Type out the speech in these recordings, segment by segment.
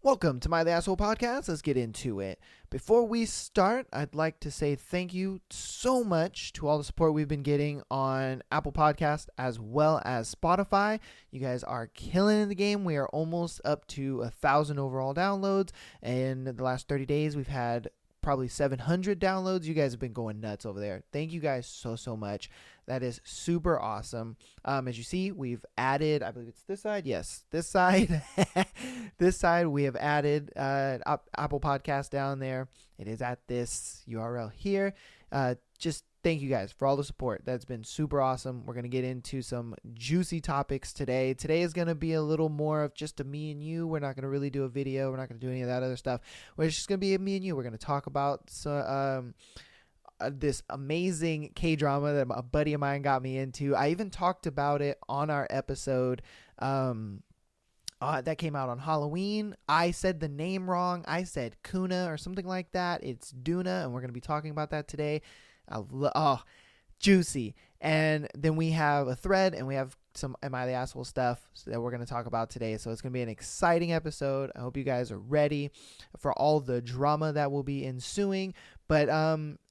Welcome to My The Asshole Podcast. Let's get into it. Before we start, I'd like to say thank you so much to all the support we've been getting on Apple Podcast as well as Spotify. You guys are killing in the game. We are almost up to 1,000 overall downloads. And in the last 30 days, we've had probably 700 downloads. You guys have been going nuts over there. Thank you guys so much. That is super awesome. As you see, we've added, I believe it's this side. Yes, this side. This side, we have added Apple Podcast down there. It is at this URL here. Just thank you guys for all the support. That's been super awesome. We're going to get into some juicy topics today. Today is going to be a little more of just a me and you. We're not going to really do a video. We're not going to do any of that other stuff. It's just going to be a me and you. We're going to talk about this amazing K-drama that a buddy of mine got me into. I even talked about it on our episode that came out on Halloween. I said the name wrong. I said Kuna or something like that. It's Doona, and we're going to be talking about that today. Juicy. And then we have a thread, and we have some Am I the Asshole stuff that we're going to talk about today. So it's going to be an exciting episode. I hope you guys are ready for all the drama that will be ensuing. But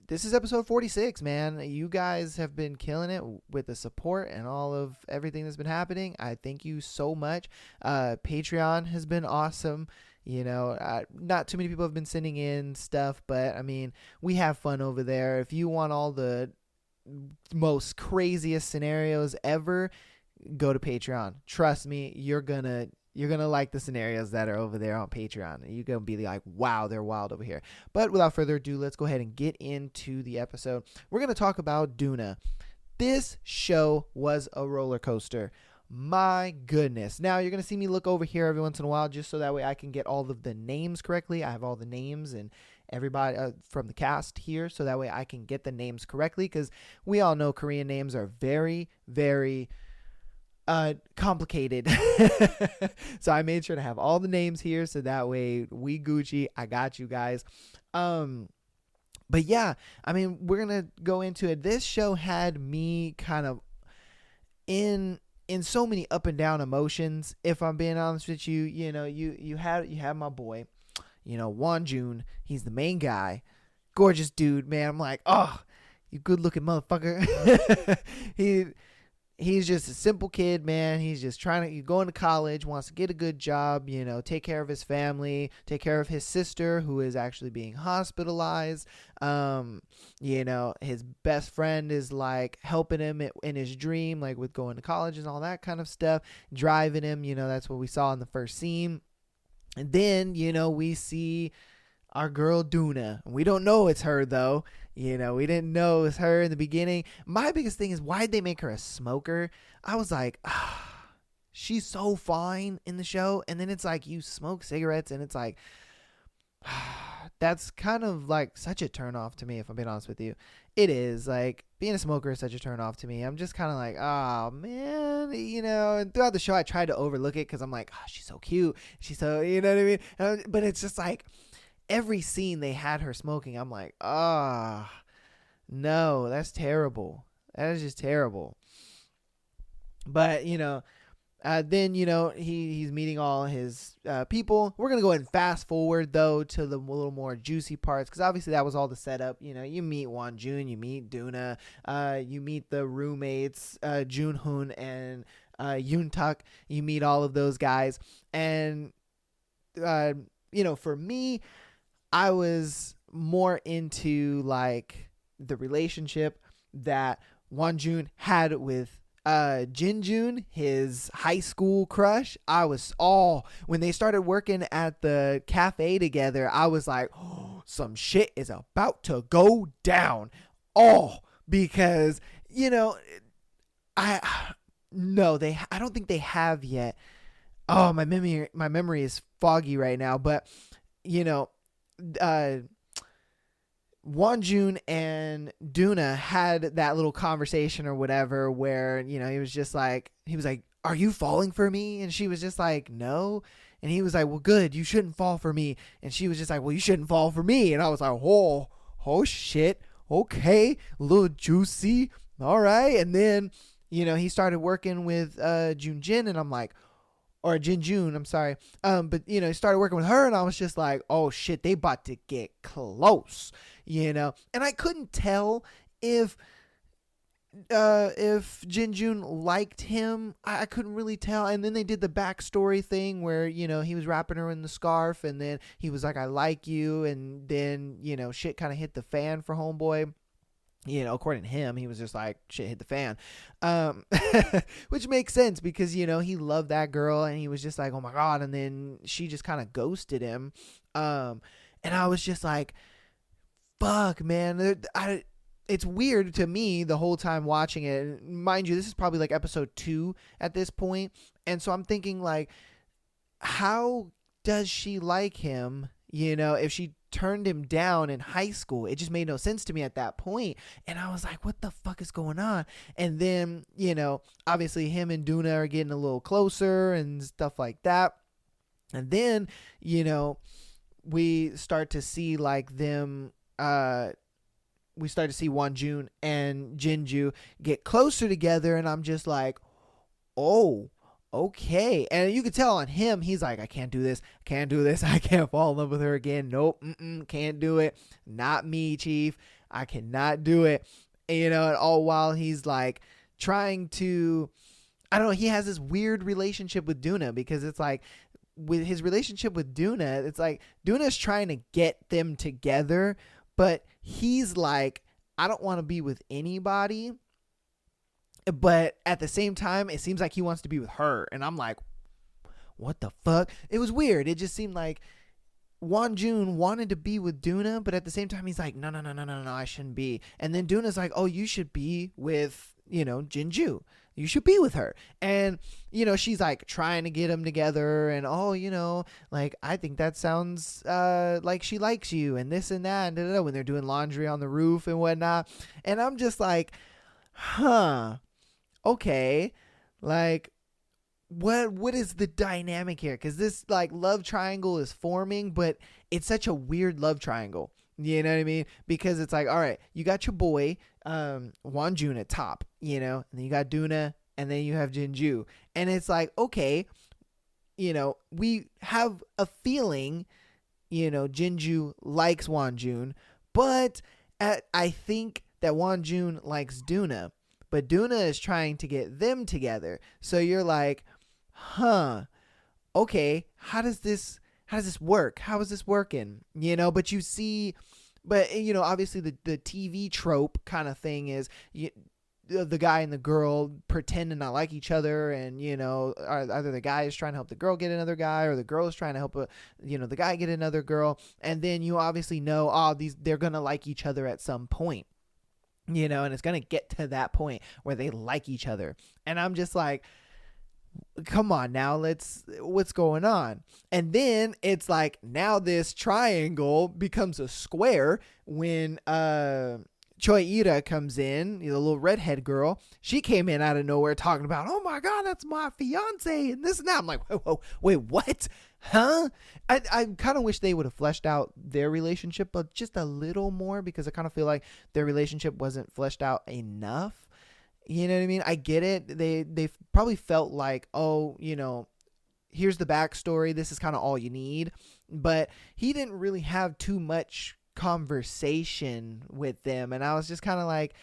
this is episode 46, man. You guys have been killing it with the support and all of everything that's been happening. I thank you so much. Patreon has been awesome. You know, not too many people have been sending in stuff, but I mean, we have fun over there. If you want all the most craziest scenarios ever, go to Patreon. Trust me, you're gonna like the scenarios that are over there on Patreon. You're gonna be like, wow, they're wild over here. But without further ado, let's go ahead and get into the episode. We're gonna talk about Doona. This show was a roller coaster. My goodness. Now you're going to see me look over here every once in a while just so that way I can get all of the names correctly. I have all the names and everybody from the cast here so that way I can get the names correctly, because we all know Korean names are very, very complicated. So I made sure to have all the names here so that way we Gucci. I got you guys. But yeah, I mean, we're going to go into it. This show had me kind of in so many up and down emotions. If I'm being honest with you, you know, you have my boy, you know, Wonjun. He's the main guy, gorgeous dude, man. I'm like, oh, you good looking motherfucker. He's just a simple kid, man. He's just going to college, wants to get a good job, you know, take care of his family, take care of his sister who is actually being hospitalized. You know, his best friend is like helping him in his dream, like with going to college and all that kind of stuff, driving him, you know, that's what we saw in the first scene. And then, you know, we see our girl Doona. We don't know it's her though. You know, we didn't know it was her in the beginning. My biggest thing is, why'd they make her a smoker? I was like, she's so fine in the show. And then it's like, you smoke cigarettes, and it's like, that's kind of like such a turn off to me, if I'm being honest with you. It is like, being a smoker is such a turn off to me. I'm just kind of like, oh man, you know, and throughout the show I tried to overlook it because I'm like, oh, she's so cute. She's so, you know what I mean? But it's just like, every scene they had her smoking, I'm like, no, that's terrible. That is just terrible. But, you know, then, you know, he's meeting all his people. We're going to go ahead and fast forward, though, to the little more juicy parts, because obviously that was all the setup. You know, you meet Wonjun, you meet Doona, you meet the roommates, Junhoon and Yoontuk. You meet all of those guys. And, you know, for me, I was more into like the relationship that Wonjun had with Jinjun, his high school crush. I was when they started working at the cafe together, I was like, oh, some shit is about to go down. Because, you know, I don't think they have yet. Oh, my memory is foggy right now, but you know, Wonjun and Doona had that little conversation or whatever where, you know, he was like, are you falling for me? And she was just like, no. And he was like, well, good, you shouldn't fall for me. And she was just like, well, you shouldn't fall for me. And I was like, oh shit. Okay. A little juicy. All right. And then, you know, he started working with Junjin, and I'm like, or Jinjun, I'm sorry. But you know, he started working with her, and I was just like, oh shit, they about to get close, you know. And I couldn't tell if Jinjun liked him. I couldn't really tell. And then they did the backstory thing where, you know, he was wrapping her in the scarf, and then he was like, I like you, and then, you know, shit kind of hit the fan for homeboy. You know, according to him, he was just like, shit hit the fan. Which makes sense because, you know, he loved that girl, and he was just like, oh my God. And then she just kind of ghosted him. And I was just like, fuck, man. It's weird to me the whole time watching it. Mind you, this is probably like episode 2 at this point. And so I'm thinking, like, how does she like him? You know, if she turned him down in high school, it just made no sense to me at that point. And I was like, what the fuck is going on? And then, you know, obviously him and Doona are getting a little closer and stuff like that. And then, you know, we start to see like them, we start to see Wonjun and Jinju get closer together, and I'm just like, oh, okay. And you could tell on him, he's like, I can't do this, I can't fall in love with her again. Nope, can't do it. Not me, Chief. I cannot do it. And, you know, and all while he's like trying to, I don't know, he has this weird relationship with Doona, because it's like, with his relationship with Doona, it's like Doona's trying to get them together, but he's like, I don't want to be with anybody. But at the same time, it seems like he wants to be with her. And I'm like, what the fuck? It was weird. It just seemed like Wonjun wanted to be with Doona, but at the same time, he's like, no, I shouldn't be. And then Doona's like, oh, you should be with, you know, Jinju. You should be with her. And, you know, she's like trying to get them together, and, oh, you know, like, I think that sounds like she likes you, and this and that, and when they're doing laundry on the roof and whatnot. And I'm just like, okay, like, what is the dynamic here? Because this, like, love triangle is forming, but it's such a weird love triangle. You know what I mean? Because it's like, all right, you got your boy, Wonjun at top, you know, and then you got Doona, and then you have Jinju. And it's like, okay, you know, we have a feeling, you know, Jinju likes Wonjun, but I think that Wonjun likes Doona, but Doona is trying to get them together. So you're like, okay, how does this work? How is this working? You know, but you see, but, you know, obviously the TV trope kind of thing is the guy and the girl pretend to not like each other, and, you know, either the guy is trying to help the girl get another guy, or the girl is trying to help the guy get another girl. And then you obviously know, they're going to like each other at some point, you know, and it's going to get to that point where they like each other. And I'm just like, come on now, what's going on? And then it's like, now this triangle becomes a square when Choi Ira comes in, the little redhead girl. She came in out of nowhere talking about, oh my God, that's my fiance and this and that. I'm like, whoa, wait, what? Huh? I kind of wish they would have fleshed out their relationship but just a little more, because I kind of feel like their relationship wasn't fleshed out enough. You know what I mean? I get it. They probably felt like, oh, you know, here's the backstory. This is kind of all you need. But he didn't really have too much conversation with them. And I was just kind of like,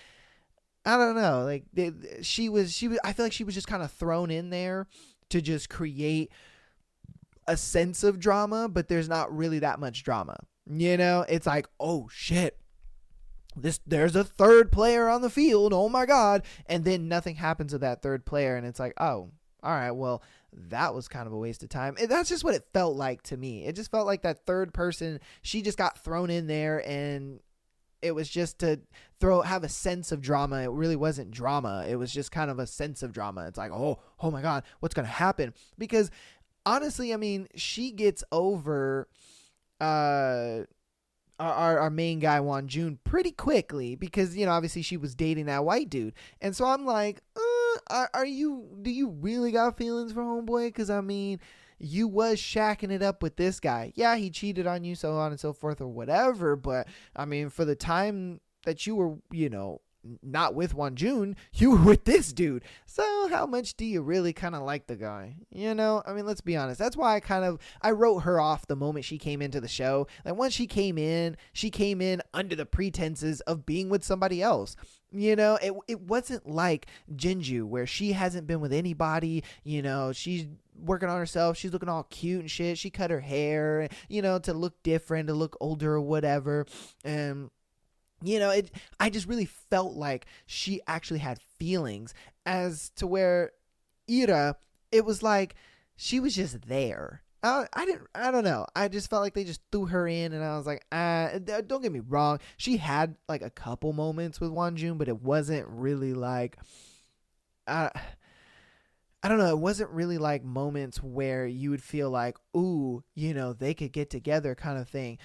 I don't know. Like, she was, I feel like she was just kind of thrown in there to just create a sense of drama, but there's not really that much drama. You know, it's like, oh shit, there's a third player on the field, oh my God, and then nothing happens to that third player, and it's like, oh, all right, well, that was kind of a waste of time. That's just what it felt like to me. It just felt like that third person, she just got thrown in there, and it was just to have a sense of drama. It really wasn't drama. It was just kind of a sense of drama. It's like, oh my God, what's gonna happen? Because honestly, I mean, she gets over our main guy Wonjun pretty quickly, because, you know, obviously she was dating that white dude. And so I'm like, do you really got feelings for homeboy? Because, I mean, you was shacking it up with this guy. Yeah, he cheated on you, so on and so forth, or whatever. But, I mean, for the time that you were, you know, not with Wonjun, you were with this dude. So how much do you really kind of like the guy? You know, I mean, let's be honest. That's why I wrote her off the moment she came into the show. Like once she came in under the pretenses of being with somebody else. You know, it wasn't like Jinju where she hasn't been with anybody. You know, she's working on herself. She's looking all cute and shit. She cut her hair, you know, to look different, to look older or whatever. And you know, I just really felt like she actually had feelings, as to where Ira, it was like she was just there. I don't know. I just felt like they just threw her in, and I was like, don't get me wrong. She had like a couple moments with Wonjun, but it wasn't really like, I don't know. It wasn't really like moments where you would feel like, ooh, you know, they could get together kind of thing.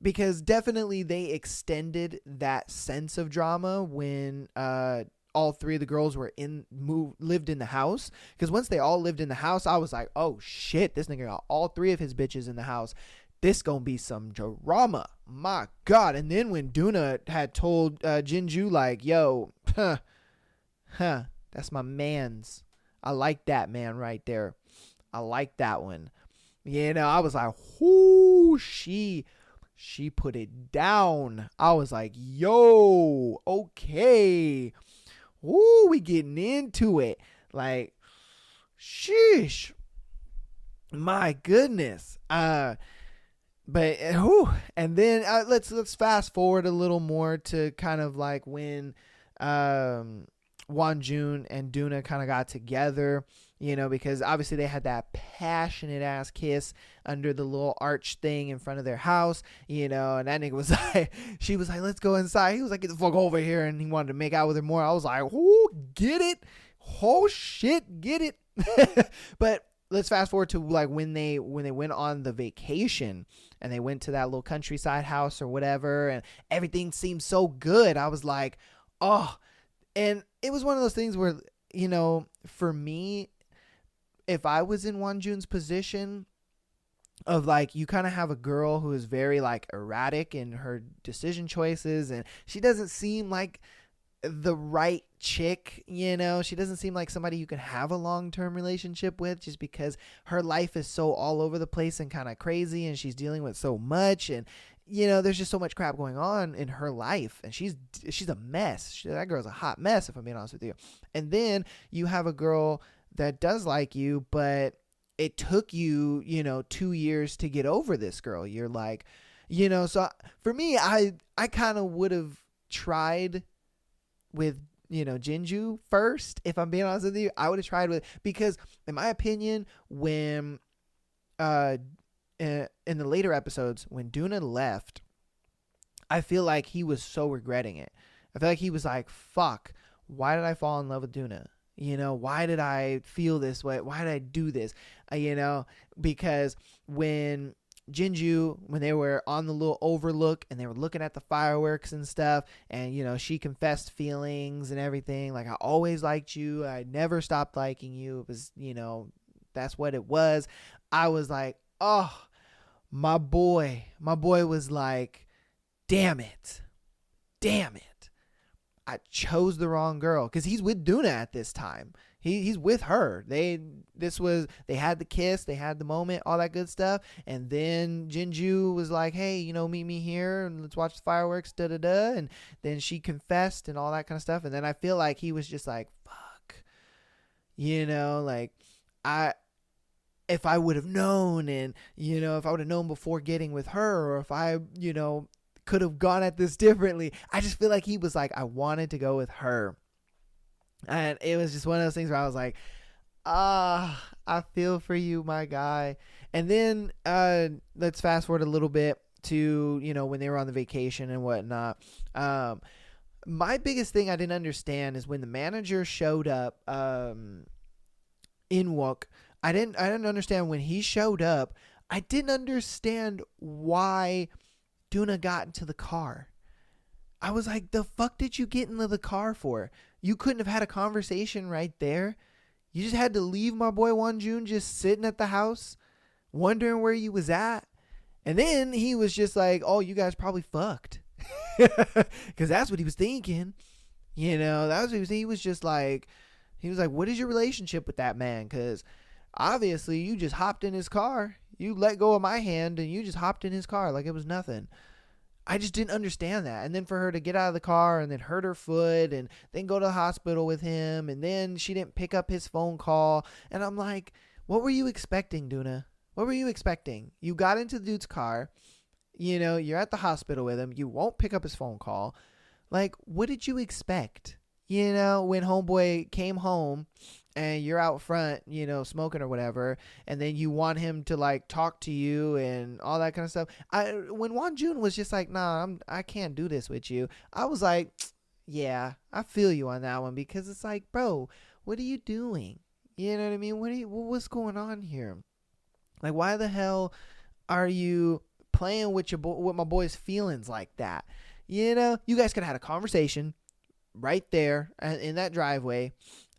Because definitely they extended that sense of drama when all three of the girls were lived in the house. Because once they all lived in the house, I was like, oh shit, this nigga got all three of his bitches in the house. This gonna be some drama. My God. And then when Doona had told Jinju like, yo, that's my man's. I like that man right there. I like that one. You know, I was like, whoo, she put it down. I was like, yo, okay. Woo, we getting into it. Like, sheesh. My goodness. But whew. And then let's fast forward a little more to kind of like when Wonjun and Doona kind of got together, you know, because obviously they had that passionate ass kiss under the little arch thing in front of their house, you know, and that nigga was like, she was like, let's go inside. He was like, get the fuck over here. And he wanted to make out with her more. I was like, oh, get it? Oh shit, get it. But let's fast forward to like when they went on the vacation and they went to that little countryside house or whatever, and everything seemed so good. I was like, oh. And it was one of those things where, you know, for me, if I was in Wonjun's position of like, you kind of have a girl who is very like erratic in her decision choices, and she doesn't seem like the right chick, you know, she doesn't seem like somebody you can have a long-term relationship with, just because her life is so all over the place and kind of crazy, and she's dealing with so much, and you know, there's just so much crap going on in her life, and she's a mess. That girl's a hot mess, if I'm being honest with you. And then you have a girl that does like you, but it took you, you know, 2 years to get over this girl. You're like, you know, so for me, I kind of would have tried with, you know, Jinju first, if I'm being honest with you. I would have tried with, because in my opinion, when in the later episodes, when Doona left, I feel like he was so regretting it. I feel like he was like, fuck, why did I fall in love with Doona? You know, why did I feel this way? Why did I do this? You know, because when Jinju, when they were on the little overlook and they were looking at the fireworks and stuff, and, you know, she confessed feelings and everything, like, I always liked you. I never stopped liking you. It was, you know, that's what it was. I was like, oh, my boy was like, damn it. I chose the wrong girl, because he's with Doona at this time. He's with her. They had the kiss, they had the moment, all that good stuff. And then Jinju was like, hey, you know, meet me here and let's watch the fireworks, and then she confessed and all that kind of stuff. And then I feel like he was just like, fuck, you know, like, if I would have known, and, you know, if I would have known before getting with her, or if I, you know, could have gone at this differently. I just feel like he was like, I wanted to go with her. And it was just one of those things where I was like, I feel for you, my guy. And then let's fast forward a little bit to, you know, when they were on the vacation and whatnot. My biggest thing I didn't understand is when the manager showed up in Wok. I didn't understand when he showed up. I didn't understand why Doona got into the car. I was like, the fuck did you get into the car for? You couldn't have had a conversation right there. You just had to leave my boy Wonjun just sitting at the house, wondering where you was at. And then he was just like, oh, you guys probably fucked. Because that's what he was thinking. That was he was just like, what is your relationship with that man? Because obviously you just hopped in his car, you let go of my hand, and you just hopped in his car like it was nothing. I just didn't understand that. And then for her to get out of the car and then hurt her foot and then go to the hospital with him, and then she didn't pick up his phone call. And I'm like, what were you expecting, Doona? What were you expecting? You got into the dude's car. You're at the hospital with him. You won't pick up his phone call. Like, what did you expect? When homeboy came home and you're out front, smoking or whatever, and then you want him to like talk to you and all that kind of stuff. When Won Jun was just like, nah, I can't do this with you. I was like, yeah, I feel you on that one, because it's like, bro, what are you doing? You know what I mean? What's going on here? Like, why the hell are you playing with with my boy's feelings like that? You guys could have had a conversation right there in that driveway,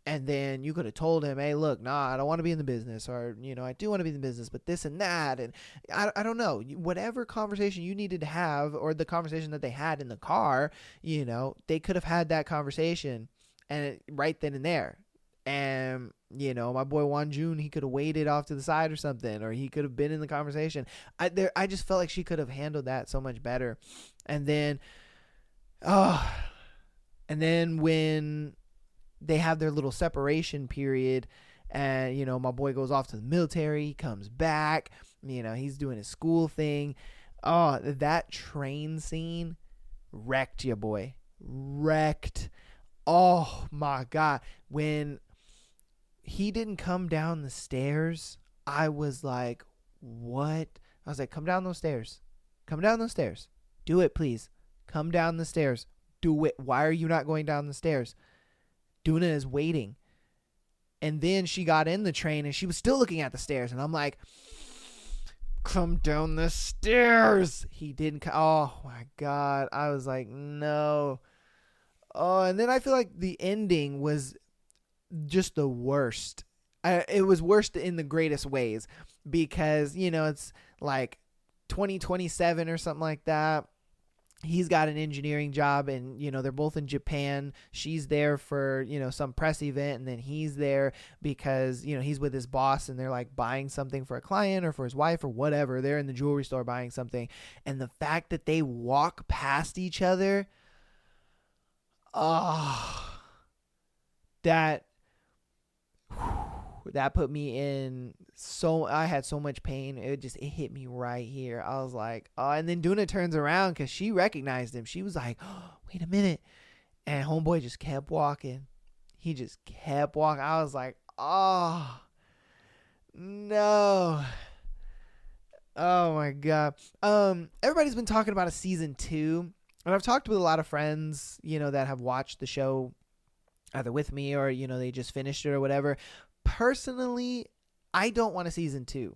and then you could have told him, hey, look, nah, I don't want to be in the business, or I do want to be in the business, but this and that, and I don't know, whatever conversation you needed to have, or the conversation that they had in the car, they could have had that conversation and right then and there. And my boy Won Jun, he could have waited off to the side or something, or he could have been in the conversation. I just felt like she could have handled that so much better. And then when they have their little separation period, and my boy goes off to the military, he comes back, he's doing his school thing. Oh, that train scene wrecked you, boy. Wrecked. Oh my God. When he didn't come down the stairs, I was like, what? I was like, come down those stairs. Come down those stairs. Do it, please. Come down the stairs. Do it. Why are you not going down the stairs? Doona is waiting. And then she got in the train and she was still looking at the stairs. And I'm like, come down the stairs. He didn't. Oh my God. I was like, no. Oh, and then I feel like the ending was just the worst. It was worst in the greatest ways, because, it's like 2027 or something like that. He's got an engineering job, and they're both in Japan. She's there for some press event, and then he's there because he's with his boss, and they're like buying something for a client or for his wife or whatever. They're in the jewelry store buying something, and the fact that they walk past each other, that put me in, I had so much pain. It hit me right here. I was like, oh. And then Doona turns around because she recognized him. She was like, oh, wait a minute. And homeboy just kept walking. He just kept walking. I was like, oh no. Oh my God. Everybody's been talking about a season 2, and I've talked with a lot of friends, that have watched the show either with me or, they just finished it or whatever. Personally, I don't want a season 2.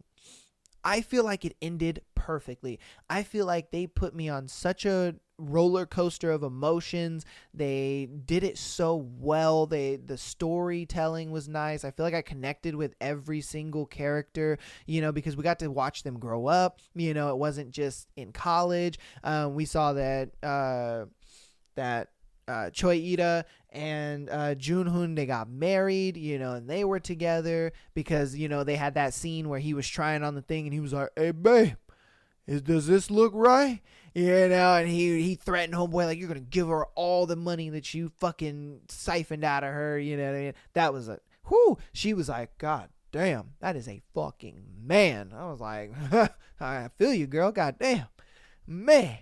I feel like it ended perfectly. I feel like they put me on such a roller coaster of emotions. They did it so well. The storytelling was nice. I feel like I connected with every single character, because we got to watch them grow up. It wasn't just in college. We saw that Choi Ida and Junhoon, they got married, and they were together because, they had that scene where he was trying on the thing and he was like, hey, babe, does this look right? And he threatened homeboy, like, you're going to give her all the money that you fucking siphoned out of her. What I mean? That was she was like, God damn, that is a fucking man. I was like, I feel you, girl. God damn, man.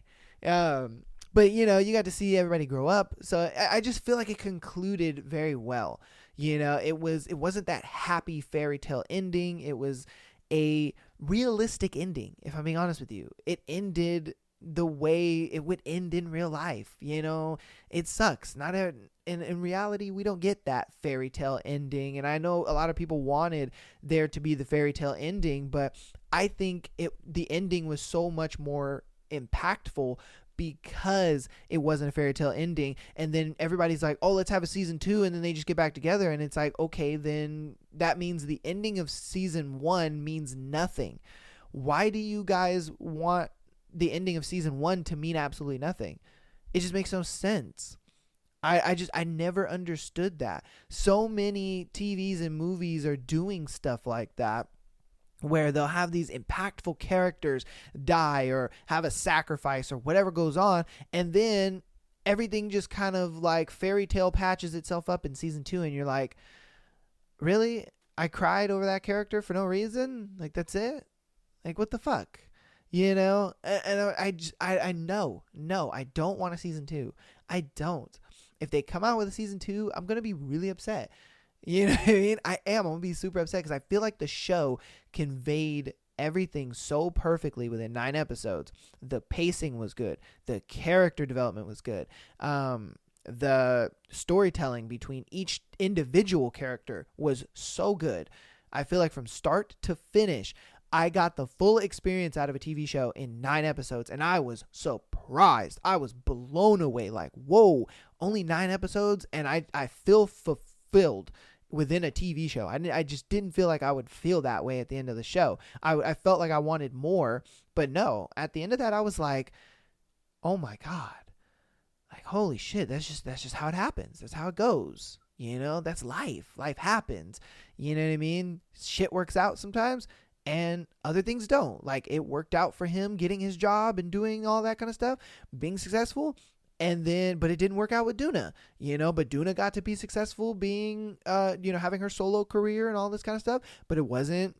But, you got to see everybody grow up. So I just feel like it concluded very well. It wasn't that happy fairy tale ending. It was a realistic ending, if I'm being honest with you. It ended the way it would end in real life. It sucks. In reality, we don't get that fairy tale ending. And I know a lot of people wanted there to be the fairy tale ending, but I think the ending was so much more impactful because it wasn't a fairy tale ending. And then everybody's like, oh, let's have a season 2. And then they just get back together. And it's like, okay, then that means the ending of season 1 means nothing. Why do you guys want the ending of season 1 to mean absolutely nothing? It just makes no sense. I never understood that. So many TVs and movies are doing stuff like that, where they'll have these impactful characters die or have a sacrifice or whatever goes on, and then everything just kind of like fairy tale patches itself up in season 2, and you're like, really? I cried over that character for no reason? Like, that's it? Like, what the fuck? You know? And I know, no, I don't want a season 2. I don't. If they come out with a season 2, I'm going to be really upset. You know what I mean? I'm going to be super upset because I feel like the show conveyed everything so perfectly within 9 episodes. The pacing was good. The character development was good. The storytelling between each individual character was so good. I feel like from start to finish, I got the full experience out of a TV show in 9 episodes, and I was surprised. I was blown away. Like, whoa, only 9 episodes, and I feel fulfilled within a TV show. I just didn't feel like I would feel that way at the end of the show. I felt like I wanted more, but no. At the end of that, I was like, oh my God. Like, holy shit, that's just how it happens. That's how it goes. You know, that's life. Life happens. You know what I mean? Shit works out sometimes, and other things don't. Like, it worked out for him getting his job and doing all that kind of stuff, being successful. And then, but it didn't work out with Doona, you know, but Doona got to be successful being, having her solo career and all this kind of stuff, but it wasn't,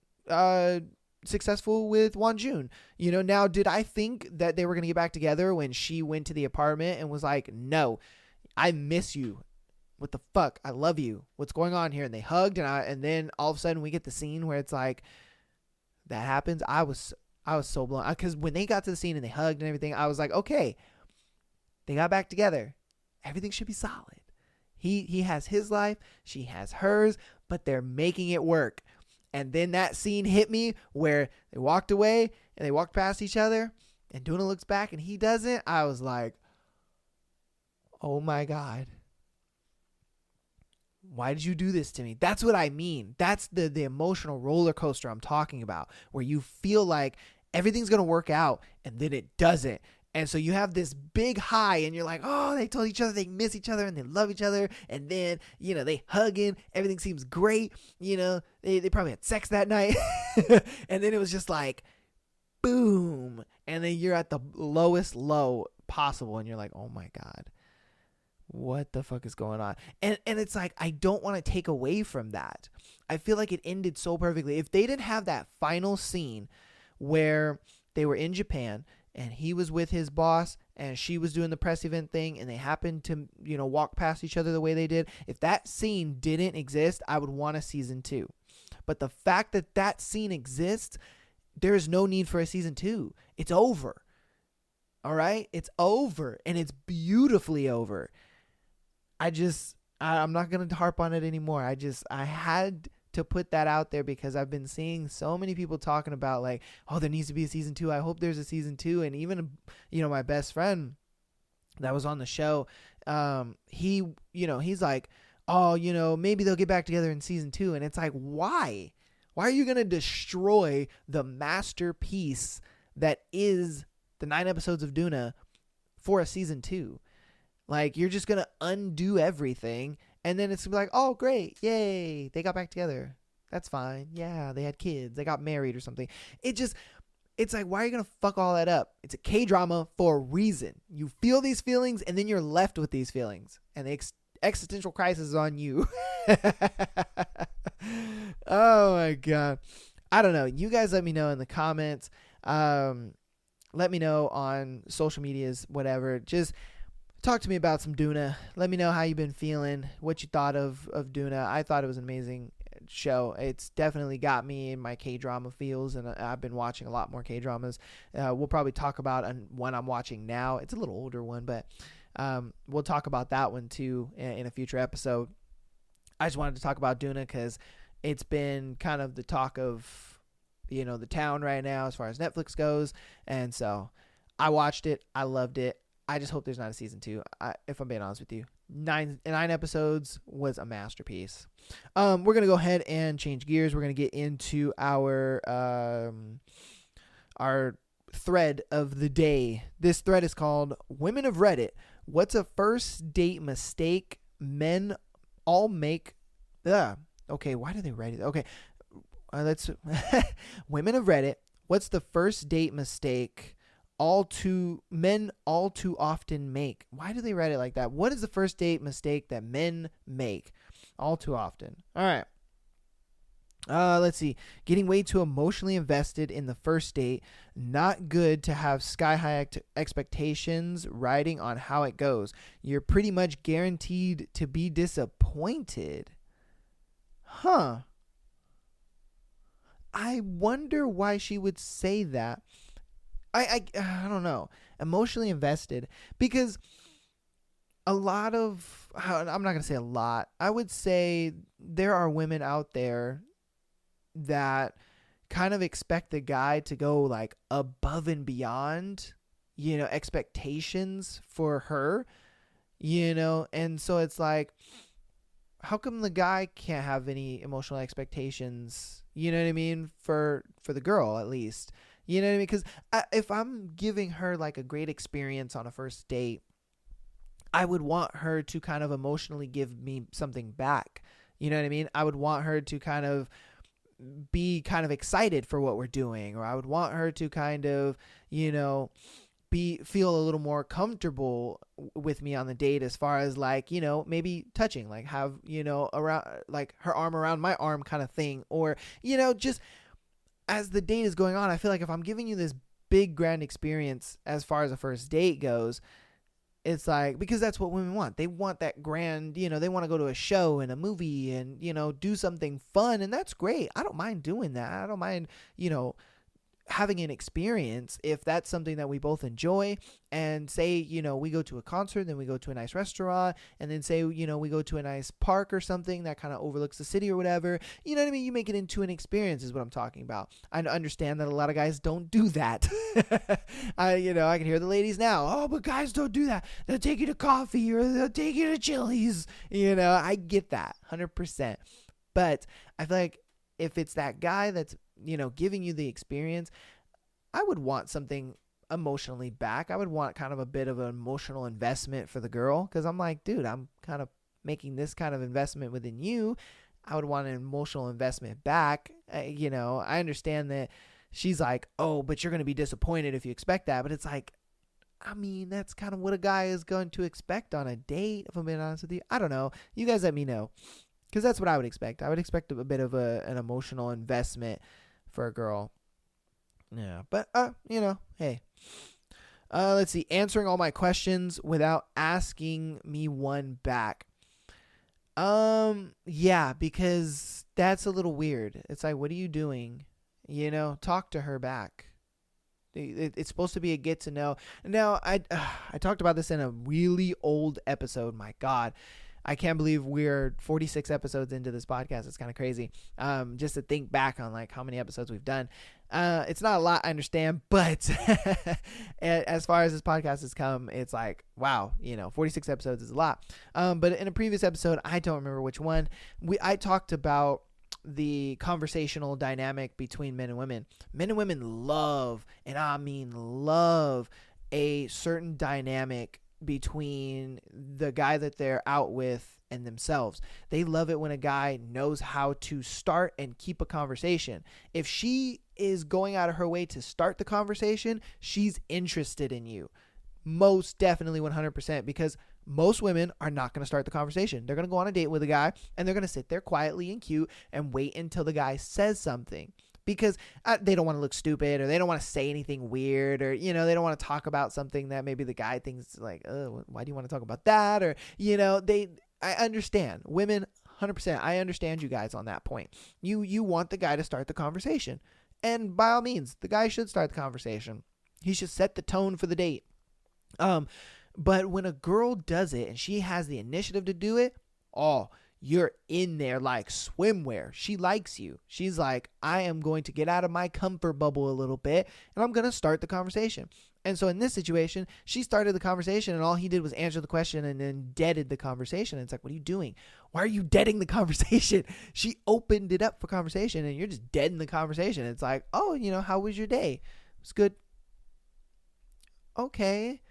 successful with Wonjun. You know, now, did I think that they were going to get back together when she went to the apartment and was like, no, I miss you. What the fuck? I love you. What's going on here? And they hugged, and then all of a sudden we get the scene where it's like, that happens. I was so blown, because when they got to the scene and they hugged and everything, I was like, okay, they got back together. Everything should be solid. He has his life. She has hers. But they're making it work. And then that scene hit me where they walked away and they walked past each other. And Doona looks back and he doesn't. I was like, oh my God. Why did you do this to me? That's what I mean. That's the emotional roller coaster I'm talking about. Where you feel like everything's going to work out and then it doesn't. And so you have this big high and you're like, oh, they told each other they miss each other and they love each other. And then, you know, they hugging. Everything seems great. You know, they probably had sex that night. And then it was just like, boom. And then you're at the lowest low possible. And you're like, oh my God, what the fuck is going on? And it's like, I don't want to take away from that. I feel like it ended so perfectly. If they didn't have that final scene where they were in Japan and he was with his boss and she was doing the press event thing and they happened to, you know, walk past each other the way they did. If that scene didn't exist, I would want a season 2. But the fact that that scene exists, there is no need for a season 2. It's over. All right? It's over, and it's beautifully over. I'm not going to harp on it anymore. I had to put that out there because I've been seeing so many people talking about like, oh, there needs to be a season 2. I hope there's a season 2. And even, you know, my best friend that was on the show, he, you know, he's like, oh, you know, maybe they'll get back together in season 2. And it's like, why? Why are you going to destroy the masterpiece that is the 9 episodes of Doona for a season 2? Like, you're just going to undo everything. And then it's going to be like, oh, great. Yay. They got back together. That's fine. Yeah, they had kids. They got married or something. It's like, why are you going to fuck all that up? It's a K-drama for a reason. You feel these feelings, and then you're left with these feelings. And the existential crisis is on you. Oh, my God. I don't know. You guys let me know in the comments. Let me know on social medias, whatever. Just talk to me about some Doona. Let me know how you've been feeling, what you thought of Doona. I thought it was an amazing show. It's definitely got me in my K-drama feels, and I've been watching a lot more K-dramas. We'll probably talk about one I'm watching now. It's a little older one, but we'll talk about that one too in a future episode. I just wanted to talk about Doona because it's been kind of the talk of, you know, the town right now as far as Netflix goes. And so I watched it. I loved it. I just hope there's not a season 2. If I'm being honest with you, 9 episodes was a masterpiece. We're going to go ahead and change gears. We're going to get into our thread of the day. This thread is called Women of Reddit. What's a first date mistake men all make? Okay, why do they write it? Okay, let's. Women have read it. What's the first date mistake men all too often make? Why do they write it like that? What is the first date mistake that men make all too often? All right. Let's see. Getting way too emotionally invested in the first date. Not good to have sky high expectations riding on how it goes. You're pretty much guaranteed to be disappointed. Huh. I wonder why she would say that. I don't know. Emotionally invested. Because a lot of, I'm not going to say a lot. I would say there are women out there that kind of expect the guy to go like above and beyond, expectations for her, and so it's like, how come the guy can't have any emotional expectations, you know what I mean, for the girl at least, you know what I mean? Because if I'm giving her like a great experience on a first date, I would want her to kind of emotionally give me something back, you know what I mean? I would want her to kind of be kind of excited for what we're doing, or I would want her to kind of, feel a little more comfortable with me on the date, as far as like, maybe touching, like have, around like her arm around my arm kind of thing, or, just as the date is going on. I feel like if I'm giving you this big grand experience as far as a first date goes, it's like, because that's what women want. They want that grand, they want to go to a show and a movie and, do something fun. And that's great. I don't mind doing that. I don't mind, having an experience if that's something that we both enjoy. And say, we go to a concert, then we go to a nice restaurant, and then say, we go to a nice park or something that kind of overlooks the city or whatever. You know what I mean? You make it into an experience is what I'm talking about. I understand that a lot of guys don't do that. I can hear the ladies now. Oh, but guys don't do that. They'll take you to coffee or they'll take you to Chili's. I get that 100%. But I feel like if it's that guy that's, giving you the experience, I would want something emotionally back. I would want kind of a bit of an emotional investment for the girl, because I'm like, dude, I'm kind of making this kind of investment within you. I would want an emotional investment back. I understand that she's like, oh, but you're going to be disappointed if you expect that. But it's like, I mean, that's kind of what a guy is going to expect on a date, if I'm being honest with you. I don't know. You guys let me know, because that's what I would expect. I would expect a bit of an emotional investment for a girl. Yeah, but hey. Let's see. Answering all my questions without asking me one back. Yeah, because that's a little weird. It's like, what are you doing? Talk to her back. It's supposed to be a get to know. Now, I talked about this in a really old episode. My God. I can't believe we're 46 episodes into this podcast. It's kind of crazy. Just to think back on like how many episodes we've done. It's not a lot, I understand, but as far as this podcast has come, it's like, wow, 46 episodes is a lot. But in a previous episode, I don't remember which one, I talked about the conversational dynamic between men and women. Men and women love, and I mean love, a certain dynamic between the guy that they're out with and themselves. They love it when a guy knows how to start and keep a conversation. If she is going out of her way to start the conversation, she's interested in you. Most definitely 100%, because most women are not going to start the conversation. They're going to go on a date with a guy and they're going to sit there quietly and cute and wait until the guy says something. Because they don't want to look stupid, or they don't want to say anything weird, or, they don't want to talk about something that maybe the guy thinks like, oh, why do you want to talk about that? Or, I understand. Women, 100%. I understand you guys on that point. You want the guy to start the conversation. And by all means, the guy should start the conversation. He should set the tone for the date. But when a girl does it and she has the initiative to do it, you're in there like swimwear. She likes you. She's like, I am going to get out of my comfort bubble a little bit, and I'm going to start the conversation. And so in this situation, she started the conversation, and all he did was answer the question and then deaded the conversation. And it's like, what are you doing? Why are you deading the conversation? She opened it up for conversation, and you're just deading the conversation. It's like, oh, how was your day? It was good. Okay.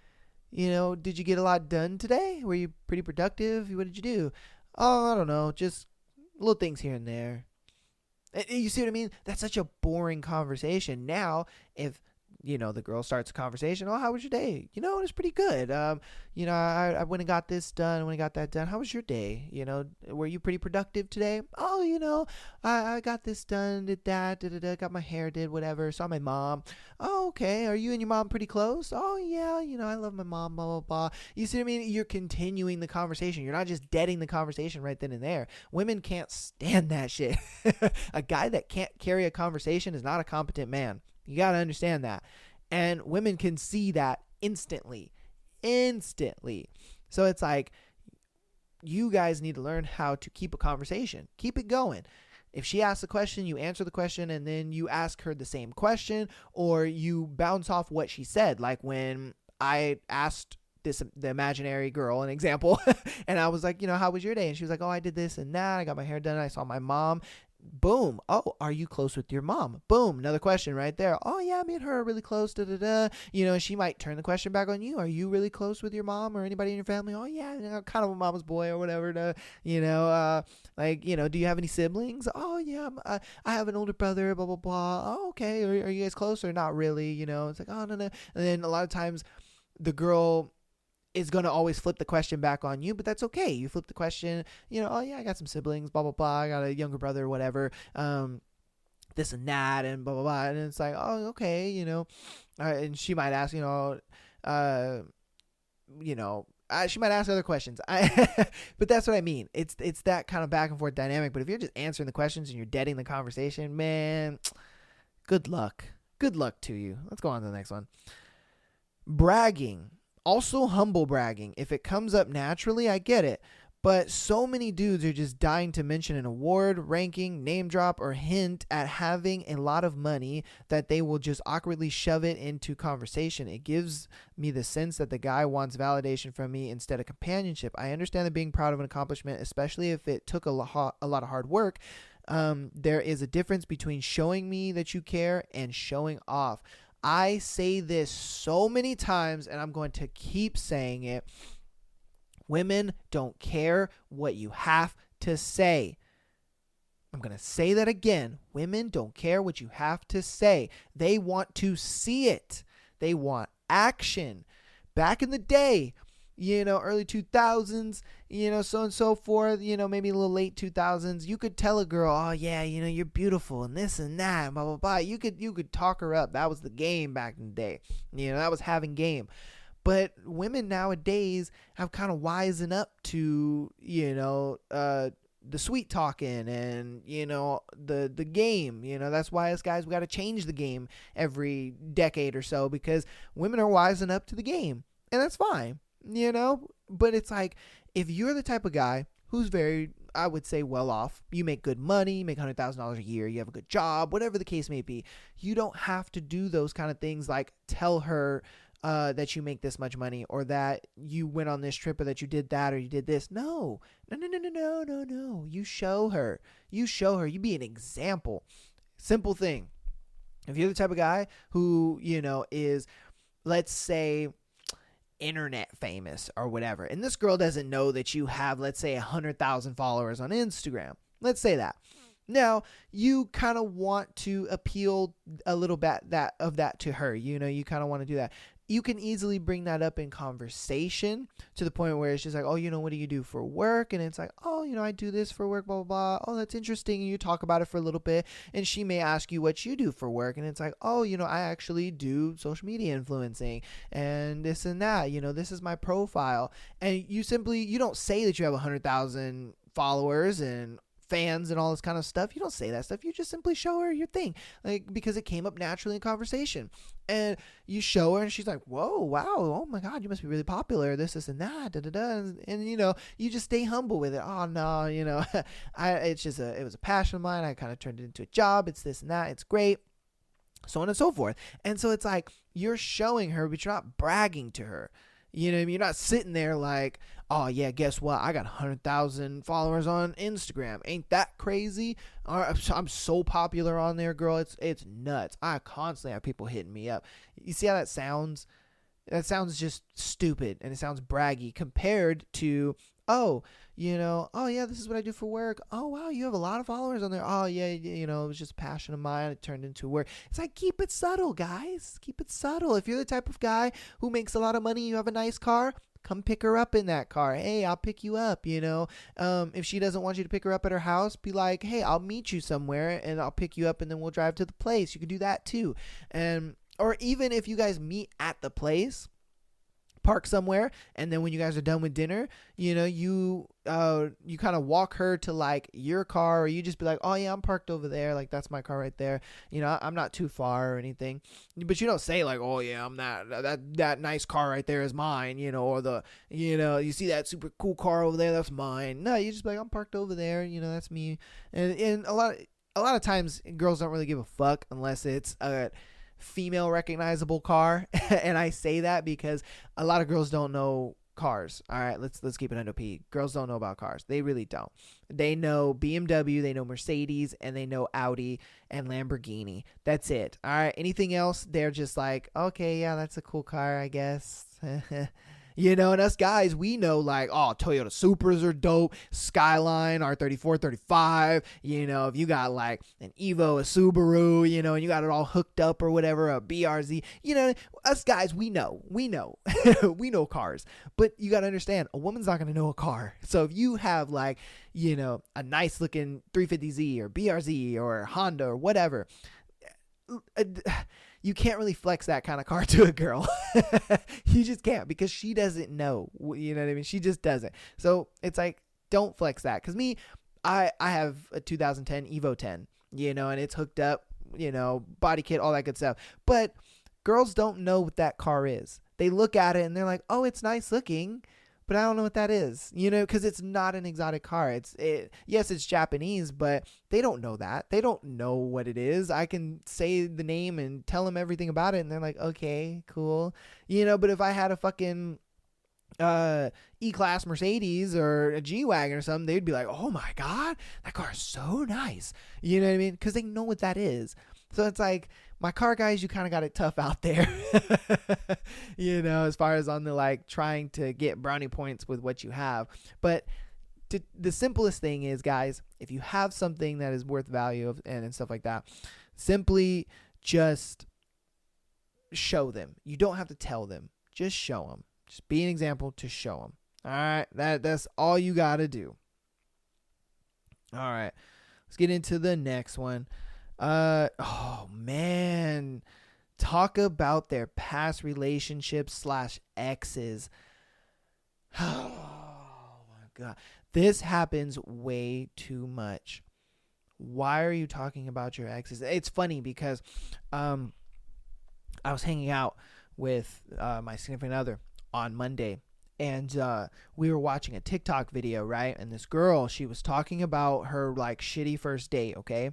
Did you get a lot done today? Were you pretty productive? What did you do? Oh, I don't know. Just little things here and there. You see what I mean? That's such a boring conversation. Now, if the girl starts a conversation. Oh, how was your day? It was pretty good. I went and got this done. Went and got that done. How was your day? Were you pretty productive today? Oh, I got this done, did that, got my hair did, whatever. Saw my mom. Oh, okay. Are you and your mom pretty close? Oh, yeah. I love my mom, blah, blah, blah. You see what I mean? You're continuing the conversation. You're not just deading the conversation right then and there. Women can't stand that shit. A guy that can't carry a conversation is not a competent man. You got to understand that. And women can see that instantly. So it's like, you guys need to learn how to keep a conversation. Keep it going. If she asks a question, you answer the question, and then you ask her the same question, or you bounce off what she said. Like when I asked the imaginary girl an example, and I was like, how was your day? And she was like, oh, I did this and that. I got my hair done. I saw my mom. Boom. Oh, are you close with your mom? Boom. Another question right there. Oh, yeah, me and her are really close. She might turn the question back on you. Are you really close with your mom or anybody in your family? Oh, yeah, kind of a mama's boy or whatever. Do you have any siblings? Oh, yeah, I have an older brother, blah, blah, blah. Oh, okay. Are you guys close or not really? It's like, oh, no. And then a lot of times the girl is going to always flip the question back on you, but that's okay. You flip the question, oh yeah, I got some siblings, blah, blah, blah. I got a younger brother, whatever, this and that, and blah, blah, blah. And it's like, oh, okay, and she might ask, she might ask other questions. But that's what I mean. It's that kind of back and forth dynamic. But if you're just answering the questions and you're deading the conversation, man, good luck. Good luck to you. Let's go on to the next one. Bragging. Also humble bragging. If it comes up naturally, I get it. But so many dudes are just dying to mention an award, ranking, name drop, or hint at having a lot of money that they will just awkwardly shove it into conversation. It gives me the sense that the guy wants validation from me instead of companionship. I understand that being proud of an accomplishment, especially if it took a lot of hard work. There is a difference between showing me that you care and showing off. I say this so many times, and I'm going to keep saying it. Women don't care what you have to say. I'm going to say that again. Women don't care what you have to say. They want to see it. They want action. Back in the day, early 2000s, so and so forth, maybe a little late 2000s, you could tell a girl, oh yeah, you're beautiful and this and that, blah, blah, blah. You could talk her up. That was the game back in the day. That was having game. But women nowadays have kind of wisen up to, the sweet talking and, the game. That's why us guys, we got to change the game every decade or so, because women are wising up to the game. And that's fine. But it's like, if you're the type of guy who's very, I would say, well off, you make good money, you make $100,000 a year, you have a good job, whatever the case may be, you don't have to do those kind of things like tell her that you make this much money, or that you went on this trip, or that you did that, or you did this. No. You show her. You be an example. Simple thing. If you're the type of guy who, is, let's say, internet famous or whatever, and this girl doesn't know that you have, let's say, 100,000 followers on Instagram. Let's say that. Now, you kind of want to appeal a little bit of that to her. You kind of want to do that. You can easily bring that up in conversation to the point where it's just like, oh, what do you do for work? And it's like, oh, I do this for work, blah, blah, blah. Oh, that's interesting. And you talk about it for a little bit, and she may ask you what you do for work. And it's like, oh, I actually do social media influencing and this and that. This is my profile. And you don't say that you have 100,000 followers and fans and all this kind of stuff. You don't say that stuff. You just simply show her your thing, like, because it came up naturally in conversation, and you show her and she's like, whoa, wow, oh my God, you must be really popular, this and that, and you just stay humble with it. Oh no, it was a passion of mine. I kind of turned it into a job. It's this and that. It's great. So on and so forth. And so it's like, you're showing her, but you're not bragging to her. You're not sitting there like, oh yeah, guess what? I got 100,000 followers on Instagram. Ain't that crazy? I'm so popular on there, girl. It's nuts. I constantly have people hitting me up. You see how that sounds? That sounds just stupid and it sounds braggy compared to, oh, oh yeah, this is what I do for work. Oh wow, you have a lot of followers on there. Oh yeah, it was just a passion of mine. It turned into work. It's like, keep it subtle, guys. Keep it subtle. If you're the type of guy who makes a lot of money, you have a nice car, come pick her up in that car. Hey, I'll pick you up. If she doesn't want you to pick her up at her house, be like, hey, I'll meet you somewhere and I'll pick you up and then we'll drive to the place. You can do that too. Or even if you guys meet at the place, park somewhere, and then when you guys are done with dinner, you kind of walk her to like your car, or you just be like, oh yeah, I'm parked over there, like that's my car right there, I'm not too far or anything, but you don't say like, oh yeah, I'm that nice car right there is mine, or the you see that super cool car over there, that's mine. No, you just be like, I'm parked over there, that's me. And a lot of times girls don't really give a fuck unless it's a female recognizable car. And I say that because a lot of girls don't know cars. All right, let's keep it under P. Girls don't know about cars. They really don't. They know BMW, they know Mercedes, and they know Audi and Lamborghini. That's it. All right, anything else, they're just like, okay, yeah, that's a cool car, I guess. And us guys, we know like, oh, Toyota Supras are dope, Skyline, R34, 35, if you got like an Evo, a Subaru, and you got it all hooked up or whatever, a BRZ, us guys, we know, we know cars, but you got to understand, a woman's not going to know a car. So if you have like, a nice looking 350Z or BRZ or Honda or whatever, you can't really flex that kind of car to a girl. You just can't, because she doesn't know. You know what I mean? She just doesn't. So it's like, don't flex that. Because I have a 2010 Evo 10, and it's hooked up, body kit, all that good stuff. But girls don't know what that car is. They look at it and they're like, oh, it's nice looking, but I don't know what that is, because it's not an exotic car. Yes, it's Japanese, but they don't know that. They don't know what it is. I can say the name and tell them everything about it, and they're like, okay, cool. But if I had a fucking E-Class Mercedes or a G-Wagon or something, they'd be like, oh my God, that car is so nice. You know what I mean? Because they know what that is. So it's like, my car guys, you kind of got it tough out there, as far as on the like trying to get brownie points with what you have. But the simplest thing is, guys, if you have something that is worth value and stuff like that, simply just show them. You don't have to tell them. Just show them. Just be an example to show them. All right, that's all you got to do. All right, let's get into the next one. Oh man, talk about their past relationships / exes. Oh my God, this happens way too much. Why are you talking about your exes? It's funny because I was hanging out with my significant other on Monday, and we were watching a TikTok video, right? And this girl, she was talking about her like shitty first date, okay?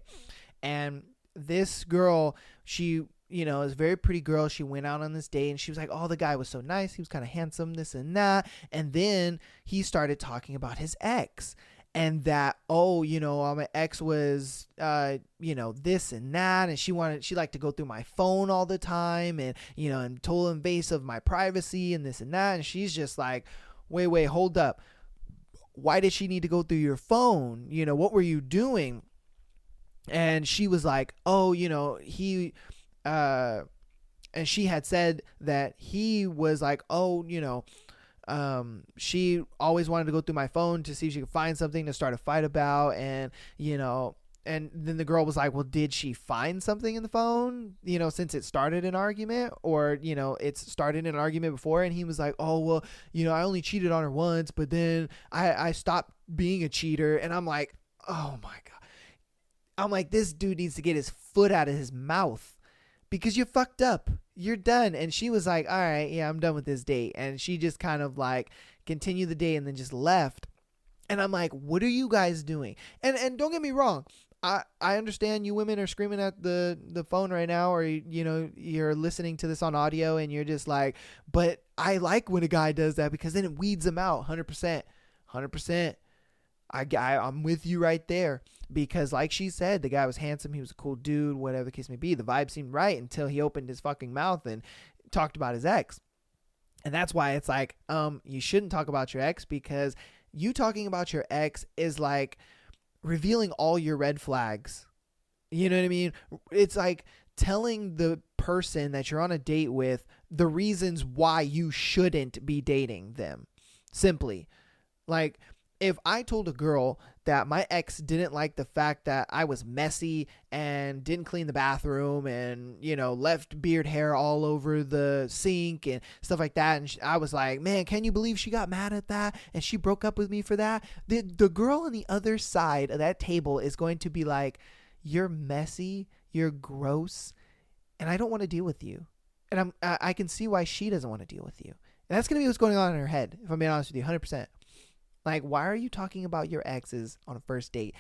And this girl, she, is a very pretty girl. She went out on this date and she was like, oh, the guy was so nice. He was kind of handsome, this and that. And then he started talking about his ex, and that, oh, my ex was, this and that. And she liked to go through my phone all the time, and, and total invasive of my privacy and this and that. And she's just like, wait, hold up. Why did she need to go through your phone? What were you doing? And she was like, oh, he, and she had said that he was like, oh, she always wanted to go through my phone to see if she could find something to start a fight about. And, and then the girl was like, well, did she find something in the phone, since it started an argument, or, it's started an argument before? And he was like, oh, well, I only cheated on her once, but then I stopped being a cheater. And I'm like, oh my God. I'm like, this dude needs to get his foot out of his mouth, because you're fucked up. You're done. And she was like, all right, yeah, I'm done with this date. And she just kind of like continued the date and then just left. And I'm like, what are you guys doing? And don't get me wrong. I understand you women are screaming at the phone right now, or, you're listening to this on audio and you're just like, but I like when a guy does that, because then it weeds them out 100%. I'm with you right there, because like she said, the guy was handsome, he was a cool dude, whatever the case may be. The vibe seemed right until he opened his fucking mouth and talked about his ex. And that's why it's like, you shouldn't talk about your ex, because you talking about your ex is like revealing all your red flags. You know what I mean? It's like telling the person that you're on a date with the reasons why you shouldn't be dating them. Simply. Like, if I told a girl that my ex didn't like the fact that I was messy and didn't clean the bathroom and, left beard hair all over the sink and stuff like that, and I was like, man, can you believe she got mad at that and she broke up with me for that? The girl on the other side of that table is going to be like, you're messy, you're gross, and I don't want to deal with you. And I can see why she doesn't want to deal with you. And that's going to be what's going on in her head, if I'm being honest with you, 100%. Like, why are you talking about your exes on a first date?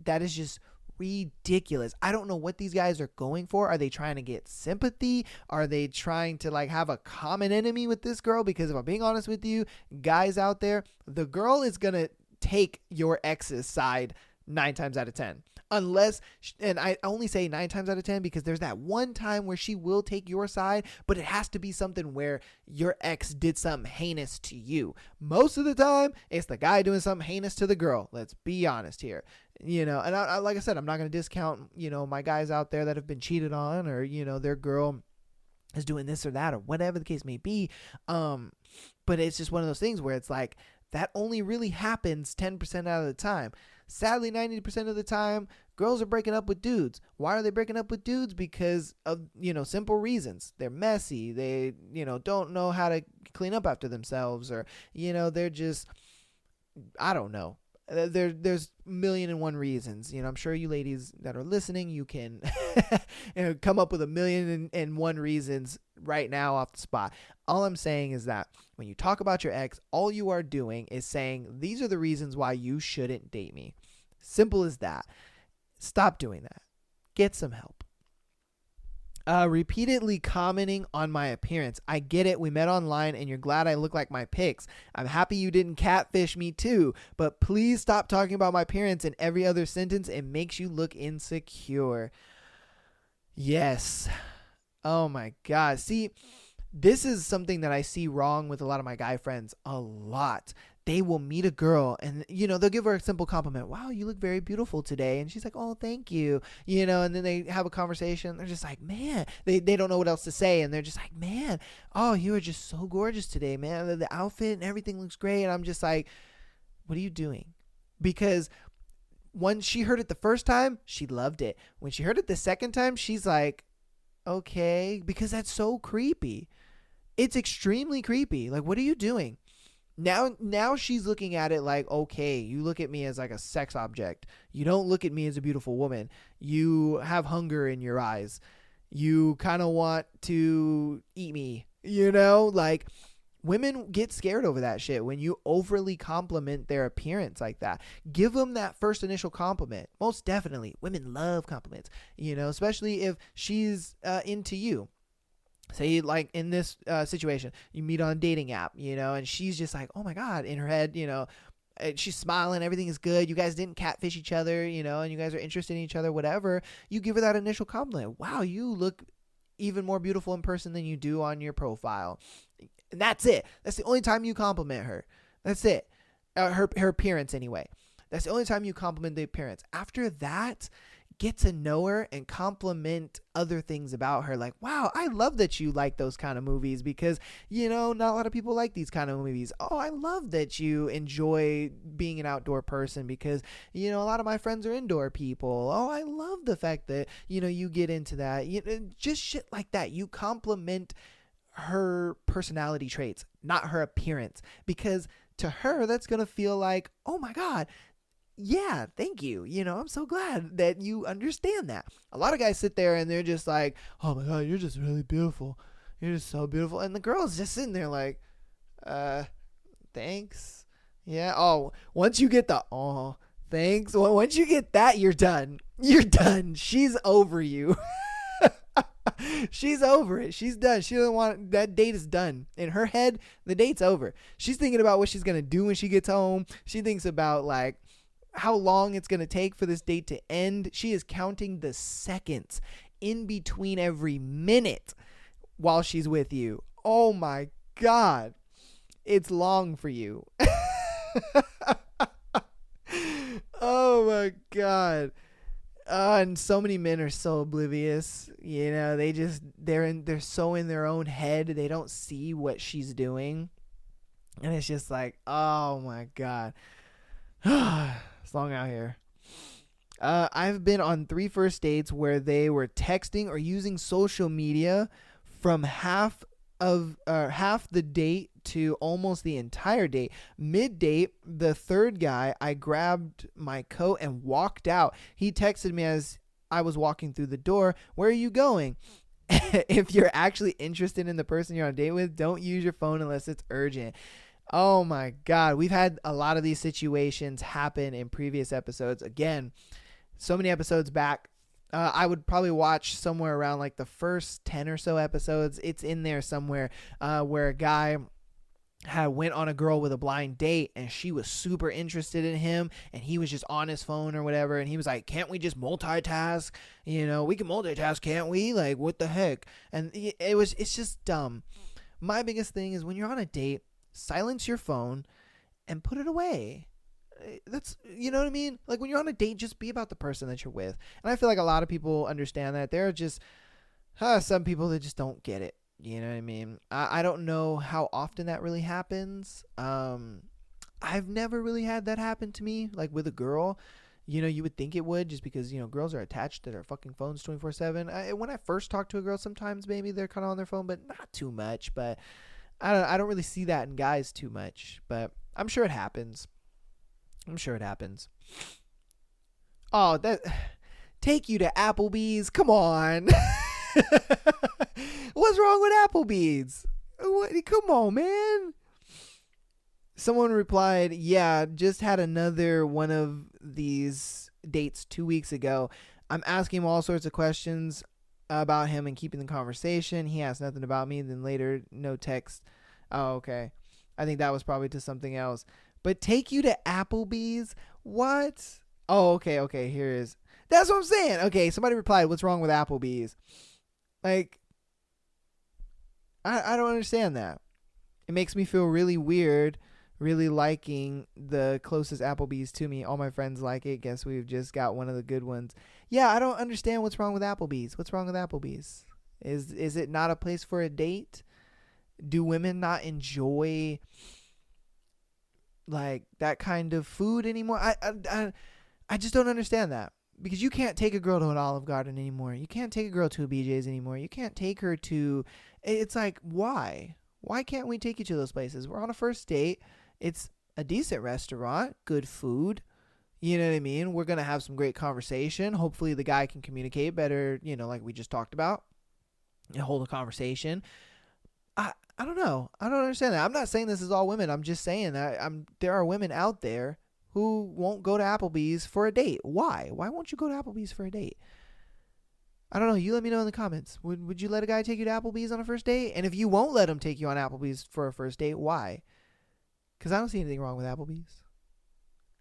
That is just ridiculous. I don't know what these guys are going for. Are they trying to get sympathy? Are they trying to like have a common enemy with this girl? Because if I'm being honest with you, guys out there, the girl is going to take your ex's side 9 times out of 10. Unless, and I only say 9 times out of 10 because there's that one time where she will take your side, but it has to be something where your ex did something heinous to you. Most of the time, it's the guy doing something heinous to the girl. Let's be honest here. And I, like I said, I'm not going to discount, my guys out there that have been cheated on, or, their girl is doing this or that, or whatever the case may be. But it's just one of those things where it's like, that only really happens 10% out of the time. Sadly, 90% of the time, girls are breaking up with dudes. Why are they breaking up with dudes? Because of, simple reasons. They're messy. They, don't know how to clean up after themselves, or, they're just, I don't know. There's 1,000,001 reasons. I'm sure you ladies that are listening, you can come up with 1,000,001 reasons right now off the spot. All I'm saying is that when you talk about your ex, all you are doing is saying, these are the reasons why you shouldn't date me. Simple as that. Stop doing that. Get some help. Repeatedly commenting on my appearance. I get it. We met online and you're glad I look like my pics. I'm happy you didn't catfish me too, but please stop talking about my appearance in every other sentence. It makes you look insecure. Yes. Oh my God. See, this is something that I see wrong with a lot of my guy friends a lot. They will meet a girl and, they'll give her a simple compliment. Wow, you look very beautiful today. And she's like, oh, thank you. And then they have a conversation. They're just like, man, they don't know what else to say. And they're just like, man, oh, you are just so gorgeous today, man. The outfit and everything looks great. And I'm just like, what are you doing? Because when she heard it the first time, she loved it. When she heard it the second time, she's like, okay, because that's so creepy. It's extremely creepy. Like, what are you doing? Now she's looking at it like, okay, you look at me as like a sex object. You don't look at me as a beautiful woman. You have hunger in your eyes. You kind of want to eat me, like women get scared over that shit when you overly compliment their appearance like that. Give them that first initial compliment. Most definitely. Women love compliments, especially if she's into you. Say, like in this situation, you meet on a dating app, and she's just like, oh my God, in her head, she's smiling, everything is good. You guys didn't catfish each other, and you guys are interested in each other, whatever. You give her that initial compliment. Wow, you look even more beautiful in person than you do on your profile. And that's it. That's the only time you compliment her. That's it. Her appearance anyway. That's the only time you compliment the appearance. After that, get to know her and compliment other things about her. Like, wow, I love that you like those kind of movies because, not a lot of people like these kind of movies. Oh, I love that you enjoy being an outdoor person because, a lot of my friends are indoor people. Oh, I love the fact that, you get into that. Just shit like that. You compliment her personality traits, not her appearance, because to her, that's going to feel like, oh my God, yeah, thank you. I'm so glad that you understand that. A lot of guys sit there and they're just like, oh my God, you're just really beautiful. You're just so beautiful. And the girl's just sitting there like, thanks. Yeah. Oh, once you get the, oh, thanks. Well, once you get that, you're done. You're done. She's over you. She's over it. She's done. She doesn't want, that date is done. In her head, the date's over. She's thinking about what she's going to do when she gets home. She thinks about like, how long it's going to take for this date to end. She is counting the seconds in between every minute while she's with you. Oh my God, it's long for you. Oh my God. And so many men are so oblivious. You know, they're so in their own head. They don't see what she's doing. And it's just like, oh my God. It's long out here. I've been on 3 first dates where they were texting or using social media from half the date to almost the entire date. Mid-date, the third guy, I grabbed my coat and walked out. He texted me as I was walking through the door, "Where are you going?" If you're actually interested in the person you're on a date with, don't use your phone unless it's urgent. Oh my God. We've had a lot of these situations happen in previous episodes. Again, so many episodes back. I would probably watch somewhere around like the first 10 or so episodes. It's in there somewhere where a guy went on a girl with a blind date and she was super interested in him and he was just on his phone or whatever. And he was like, "Can't we just multitask? You know, we can multitask, can't we? Like, what the heck?" And it's just dumb. My biggest thing is when you're on a date, silence your phone and put it away. That's, you know what I mean? Like when you're on a date, just be about the person that you're with. And I feel like a lot of people understand that. There are just some people that just don't get it. You know what I mean? I don't know how often that really happens. I've never really had that happen to me, like with a girl. You know, you would think it would just because, you know, girls are attached to their fucking phones 24/7. When I first talk to a girl, sometimes maybe they're kind of on their phone, but not too much. But I don't really see that in guys too much. But I'm sure it happens. Oh, that take you to Applebee's. Come on. What's wrong with Applebee's? Come on, man. Someone replied, "Yeah, just had another one of these dates 2 weeks ago. I'm asking him all sorts of questions about him and keeping the conversation. He asked nothing about me. Then later, no text." Oh, okay. I think that was probably to something else. But take you to Applebee's? What? Oh, okay. Here it is. That's what I'm saying. Okay, somebody replied, "What's wrong with Applebee's?" Like, I don't understand that. It makes me feel really weird, really liking the closest Applebee's to me. All my friends like it. Guess we've just got one of the good ones. Yeah, I don't understand what's wrong with Applebee's. What's wrong with Applebee's? Is it not a place for a date? Do women not enjoy like that kind of food anymore? I just don't understand that. Because you can't take a girl to an Olive Garden anymore. You can't take a girl to a BJ's anymore. You can't take her to... It's like, why? Why can't we take you to those places? We're on a first date. It's a decent restaurant. Good food. You know what I mean? We're going to have some great conversation. Hopefully the guy can communicate better, you know, like we just talked about. And hold a conversation. I don't know. I don't understand that. I'm not saying this is all women. I'm just saying that there are women out there who won't go to Applebee's for a date. Why? Why won't you go to Applebee's for a date? I don't know. You let me know in the comments. Would you let a guy take you to Applebee's on a first date? And if you won't let him take you on Applebee's for a first date, why? Because I don't see anything wrong with Applebee's.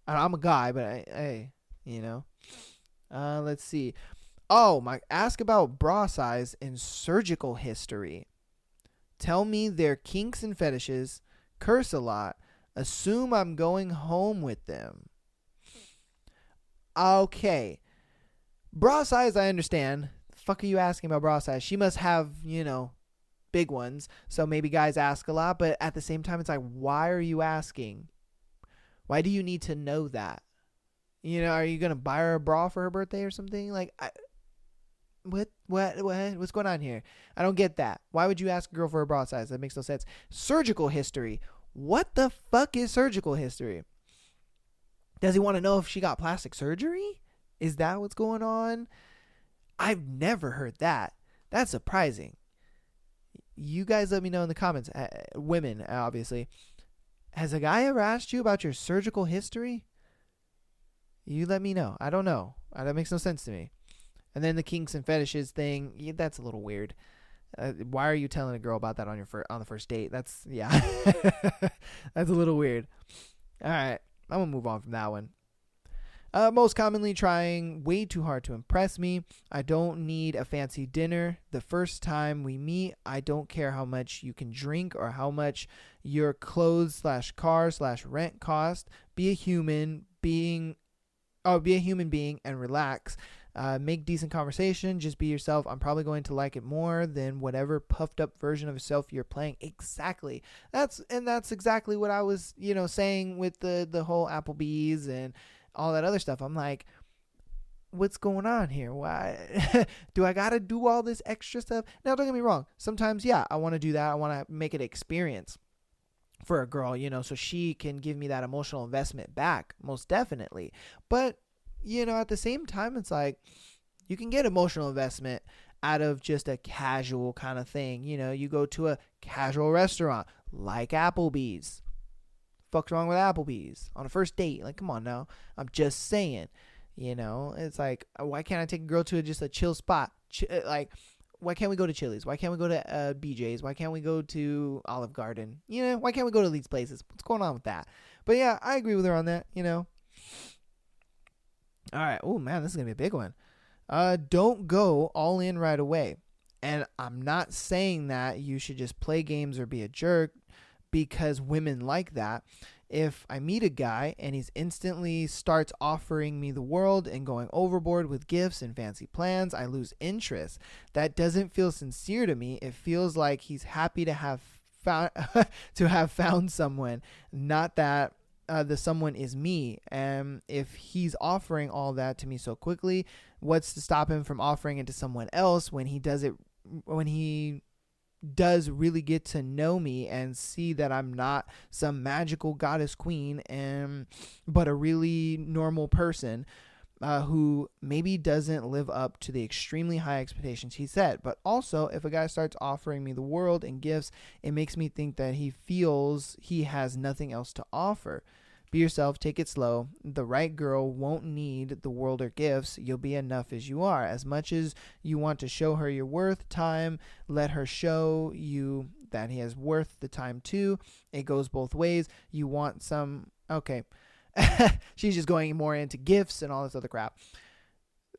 I'm a guy, but hey, you know. Let's see. Oh, ask about bra size and surgical history. Tell me their kinks and fetishes. Curse a lot. Assume I'm going home with them. Okay. Bra size, I understand. The fuck are you asking about bra size? She must have, you know, big ones. So maybe guys ask a lot. But at the same time, it's like, why are you asking? Why do you need to know that? You know, are you going to buy her a bra for her birthday or something? Like, what's going on here? I don't get that. Why would you ask a girl for a bra size? That makes no sense. Surgical history. What the fuck is surgical history? Does he want to know if she got plastic surgery? Is that what's going on? I've never heard that. That's surprising. You guys let me know in the comments. Women, obviously. Has a guy ever asked you about your surgical history? You let me know. I don't know. That makes no sense to me. And then the kinks and fetishes thing, that's a little weird. Why are you telling a girl about that on the first date? That's that's a little weird. All right, I'm gonna move on from that one. Most commonly trying way too hard to impress me. I don't need a fancy dinner. The first time we meet, I don't care how much you can drink or how much your clothes / car / rent cost. Be a human being and relax. Make decent conversation. Just be yourself. I'm probably going to like it more than whatever puffed up version of yourself you're playing. Exactly. That's exactly what I was, saying with the whole Applebee's and all that other stuff. I'm like, what's going on here? Why do I gotta do all this extra stuff? Now, don't get me wrong. Sometimes, yeah, I want to do that. I want to make it an experience for a girl, so she can give me that emotional investment back, most definitely. But, at the same time, it's like you can get emotional investment out of just a casual kind of thing. You go to a casual restaurant like Applebee's. Fuck's wrong with Applebee's on a first date? Like, come on now. I'm just saying, it's like, why can't I take a girl to just a chill spot? Like, why can't we go to Chili's? Why can't we go to BJ's? Why can't we go to Olive Garden? Why can't we go to these places? What's going on with that? But yeah, I agree with her on that, All right. Oh man, this is going to be a big one. Don't go all in right away. And I'm not saying that you should just play games or be a jerk, because women like that. If I meet a guy and he's instantly starts offering me the world and going overboard with gifts and fancy plans, I lose interest. That doesn't feel sincere to me. It feels like he's happy to have found someone, not that the someone is me. And if he's offering all that to me so quickly, what's to stop him from offering it to someone else when he does really get to know me and see that I'm not some magical goddess queen, but a really normal person who maybe doesn't live up to the extremely high expectations he set. But also, if a guy starts offering me the world and gifts, it makes me think that he feels he has nothing else to offer. Be yourself, take it slow. The right girl won't need the world or gifts. You'll be enough as you are. As much as you want to show her your worth, time, let her show you that he has worth the time too. It goes both ways. You want some... Okay. She's just going more into gifts and all this other crap.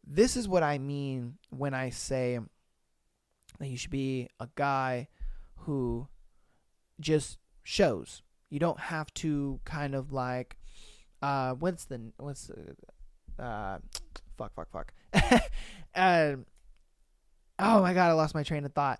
This is what I mean when I say that you should be a guy who just shows. You don't have to kind of like, fuck. Oh my God, I lost my train of thought.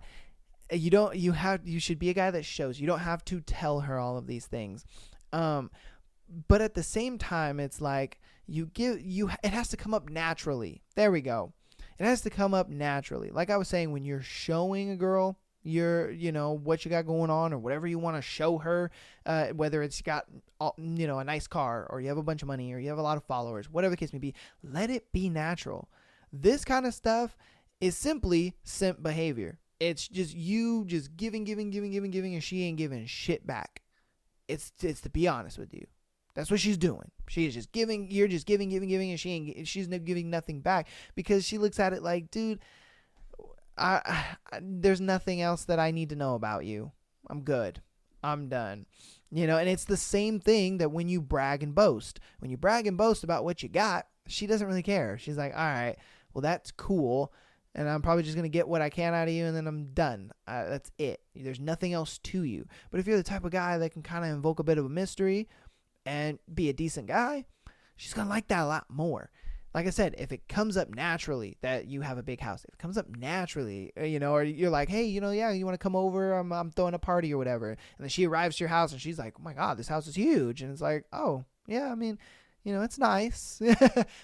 You should be a guy that shows. You don't have to tell her all of these things. But at the same time, it's like it has to come up naturally. There we go. It has to come up naturally. Like I was saying, when you're showing a girl what you got going on or whatever you want to show her, whether it's got, a nice car or you have a bunch of money or you have a lot of followers, whatever the case may be, let it be natural. This kind of stuff is simply simp behavior. It's just you just giving, and she ain't giving shit back. It's to be honest with you. That's what she's doing. She is just giving, you're just giving, and she's giving nothing back because she looks at it like, dude, there's nothing else that I need to know about you. I'm good. I'm done. And it's the same thing that when you brag and boast. When you brag and boast about what you got, she doesn't really care. She's like, all right, well, that's cool. And I'm probably just going to get what I can out of you and then I'm done. That's it. There's nothing else to you. But if you're the type of guy that can kind of invoke a bit of a mystery and be a decent guy, she's going to like that a lot more. Like I said, if it comes up naturally that you have a big house, if it comes up naturally, or you're like, hey, you want to come over? I'm throwing a party or whatever. And then she arrives to your house and she's like, oh my God, this house is huge. And it's like, oh, yeah, I mean, it's nice.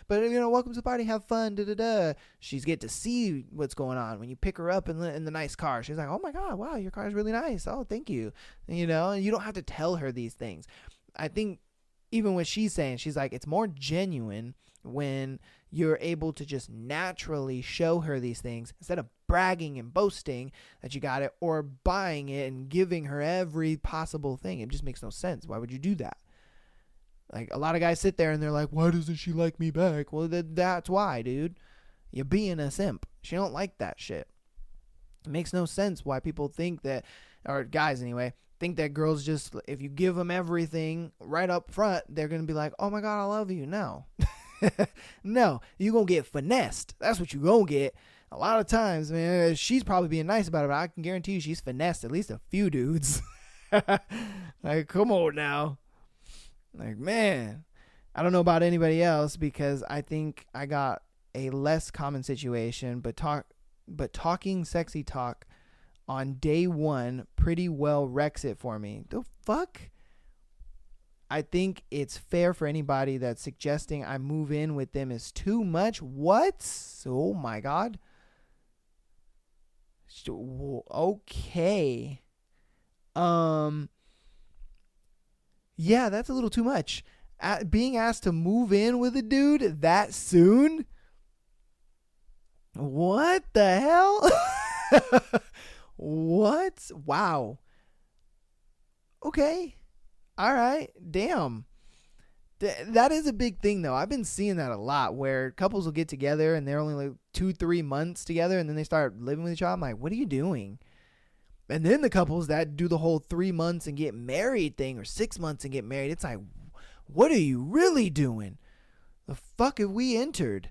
But, welcome to the party, have fun, da-da-da. She's get to see what's going on. When you pick her up in the nice car, she's like, oh my God, wow, your car is really nice. Oh, thank you. And you don't have to tell her these things. I think even what she's saying, she's like, it's more genuine when you're able to just naturally show her these things instead of bragging and boasting that you got it or buying it and giving her every possible thing. It just makes no sense. Why would you do that? Like, a lot of guys sit there and they're like, why doesn't she like me back? Well, that's why, dude. You're being a simp. She don't like that shit. It makes no sense why people think that, or guys anyway, think that girls just, if you give them everything right up front, they're going to be like, oh my God, I love you. No. No, you gonna get finessed. That's what you gonna get. A lot of times, man, she's probably being nice about it, but I can guarantee you she's finessed at least a few dudes. Like, come on now. Like, man, I don't know about anybody else because I think I got a less common situation, but talking sexy talk on day one pretty well wrecks it for me. The fuck? I think it's fair for anybody that's suggesting I move in with them is too much. What? Oh my God. Okay. Yeah, that's a little too much. Being asked to move in with a dude that soon? What the hell? What? Wow. Okay. All right. Damn. That is a big thing, though. I've been seeing that a lot where couples will get together and they're only like 2-3 months together and then they start living with each other. I'm like, what are you doing? And then the couples that do the whole 3 months and get married thing or 6 months and get married, it's like, what are you really doing? The fuck have we entered?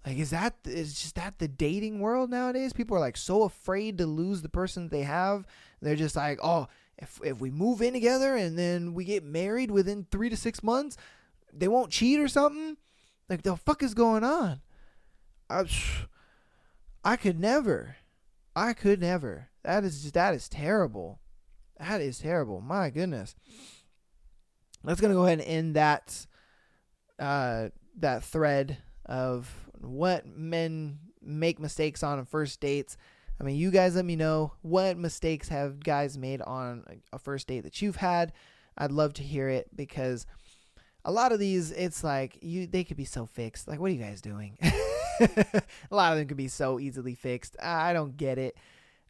Like, is just that the dating world nowadays? People are like so afraid to lose the person that they have. They're just like, oh, if we move in together and then we get married within 3 to 6 months, they won't cheat or something. Like, the fuck is going on? I could never. That is terrible. That is terrible. My goodness. Let's gonna go ahead and end that thread of what men make mistakes on first dates. I mean, you guys let me know what mistakes have guys made on a first date that you've had. I'd love to hear it because a lot of these, it's like they could be so fixed. Like, what are you guys doing? A lot of them could be so easily fixed. I don't get it.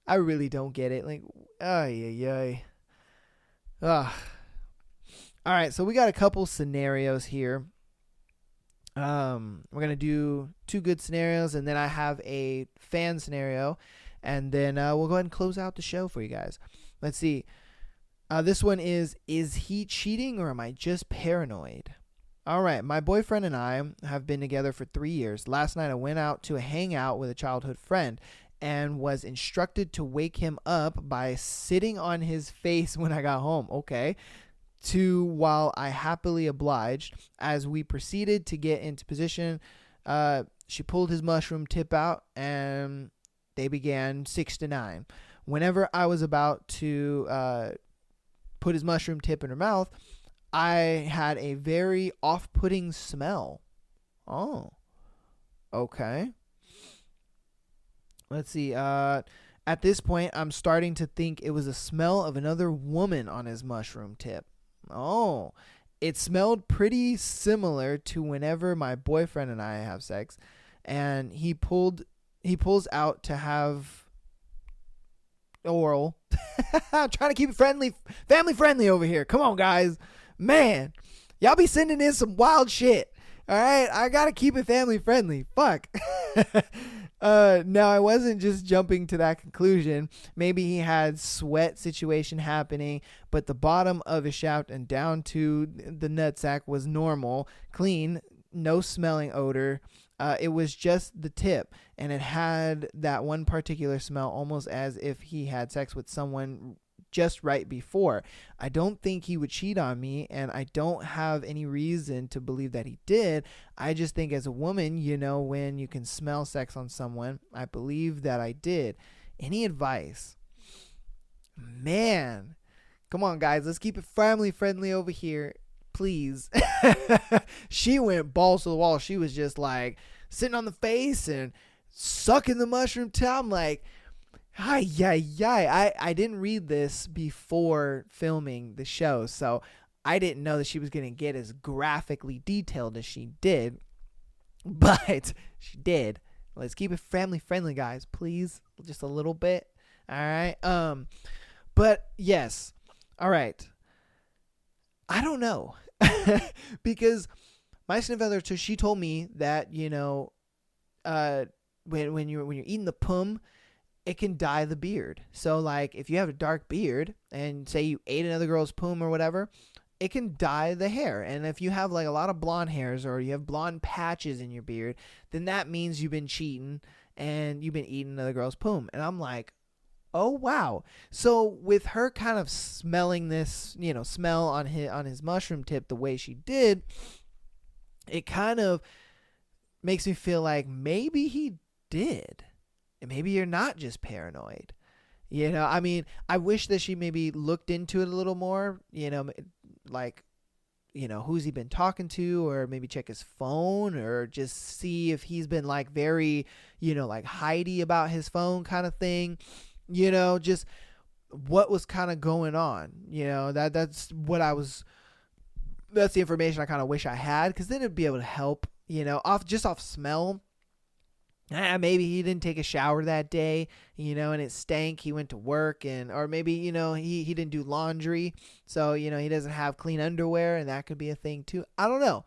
I really don't get it. Like, ay. Ugh. All right, so we got a couple scenarios here. We're going to do 2 good scenarios, and then I have a fan scenario, and then we'll go ahead and close out the show for you guys. Let's see. This one is he cheating or am I just paranoid? All right, my boyfriend and I have been together for 3 years. Last night I went out to a hangout with a childhood friend and was instructed to wake him up by sitting on his face when I got home. Okay. While I happily obliged. As we proceeded to get into position, she pulled his mushroom tip out and they began 6 to 9. Whenever I was about to put his mushroom tip in her mouth, I had a very off-putting smell. Oh, okay. Let's see. At this point, I'm starting to think it was a smell of another woman on his mushroom tip. Oh, it smelled pretty similar to whenever my boyfriend and I have sex, and he pulls out to have oral. I'm trying to keep it friendly, family friendly over here. Come on, guys. Man, y'all be sending in some wild shit. All right, I gotta keep it family friendly. Fuck. Now I wasn't just jumping to that conclusion. Maybe he had sweat situation happening, but the bottom of his shaft and down to the nutsack was normal, clean, no smelling odor. It was just the tip, and it had that one particular smell, almost as if he had sex with someone just right before. I don't think he would cheat on me, and I don't have any reason to believe that he did. I just think as a woman, when you can smell sex on someone, I believe that I did. Any advice? Man, come on, guys. Let's keep it family friendly over here, please. She went balls to the wall. She was just like sitting on the face and sucking the mushroom tip. I'm like, I didn't read this before filming the show, so I didn't know that she was going to get as graphically detailed as she did, but she did. Let's keep it family friendly, guys, please, just a little bit. All right. But yes. All right. I don't know because my significant other, she told me that, when you're eating the pum, it can dye the beard. So like if you have a dark beard and say you ate another girl's poom or whatever, it can dye the hair. And if you have like a lot of blonde hairs or you have blonde patches in your beard, then that means you've been cheating and you've been eating another girl's poom. And I'm like, oh wow. So with her kind of smelling this, smell on his mushroom tip the way she did, it kind of makes me feel like maybe he did. And maybe you're not just paranoid. I mean, I wish that she maybe looked into it a little more, like, who's he been talking to, or maybe check his phone, or just see if he's been like very, like hidey about his phone kind of thing, just what was kind of going on, that's the information I kind of wish I had, because then it'd be able to help, off smell. Maybe he didn't take a shower that day, and it stank. He went to work, or maybe, he didn't do laundry. So, he doesn't have clean underwear, and that could be a thing too. I don't know.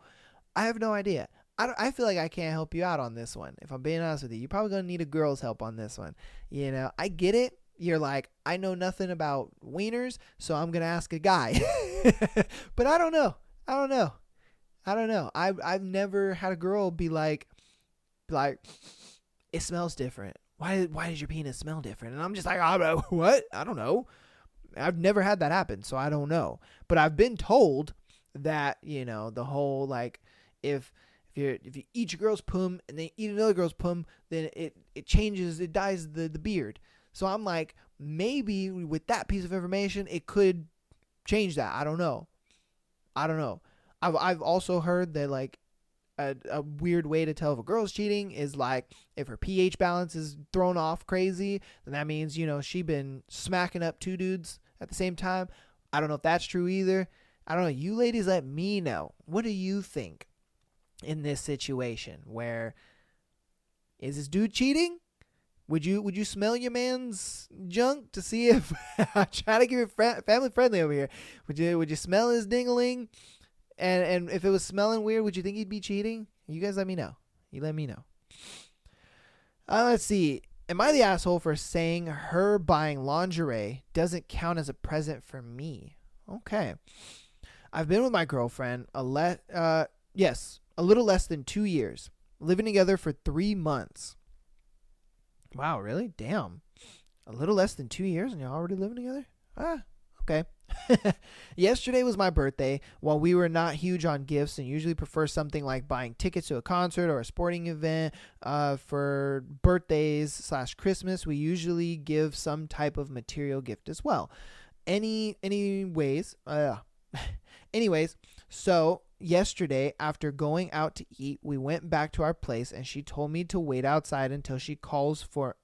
I have no idea. I feel like I can't help you out on this one. If I'm being honest with you, you're probably going to need a girl's help on this one. I get it. You're like, I know nothing about wieners, so I'm going to ask a guy. But I don't know. I've never had a girl be like, it smells different. Why does your penis smell different? And I'm just like, what? I don't know. I've never had that happen, so I don't know. But I've been told that, the whole like, if you eat your girl's pum and then eat another girl's pum, then it changes, it dyes the beard. So I'm like, maybe with that piece of information, it could change that. I don't know. I've also heard that like, a weird way to tell if a girl's cheating is like if her pH balance is thrown off crazy, then that means, she been smacking up two dudes at the same time. I don't know if that's true either. I don't know. You ladies, let me know. What do you think in this situation? Where is this dude cheating? Would you smell your man's junk to see if I try to keep it family friendly over here? Would you smell his dingling? And if it was smelling weird, would you think he'd be cheating? You guys let me know. You let me know. Let's see. Am I the asshole for saying her buying lingerie doesn't count as a present for me? Okay. I've been with my girlfriend a little less than 2 years. Living together for 3 months. Wow, really? Damn. A little less than 2 years and you're already living together? Okay. Yesterday was my birthday. While we were not huge on gifts and usually prefer something like buying tickets to a concert or a sporting event, for birthdays / Christmas, we usually give some type of material gift as well. Anyways, so yesterday after going out to eat, we went back to our place and she told me to wait outside until she calls for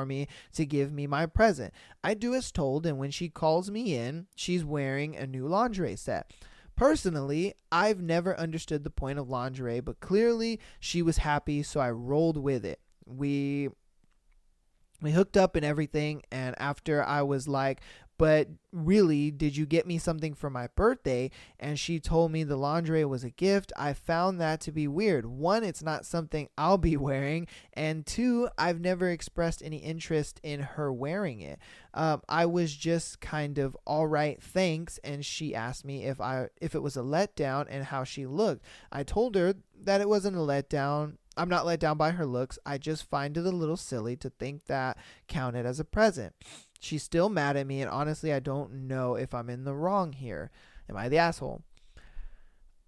me to give me my present. I do as told, and when she calls me in, she's wearing a new lingerie set. Personally, I've never understood the point of lingerie, but clearly she was happy, so I rolled with it. We hooked up and everything, and after I was like, but really, did you get me something for my birthday? And she told me the lingerie was a gift. I found that to be weird. One, it's not something I'll be wearing. And two, I've never expressed any interest in her wearing it. I was just kind of, all right, thanks. And she asked me if it was a letdown and how she looked. I told her that it wasn't a letdown. I'm not let down by her looks. I just find it a little silly to think that counted as a present. She's still mad at me, and honestly, I don't know if I'm in the wrong here. Am I the asshole?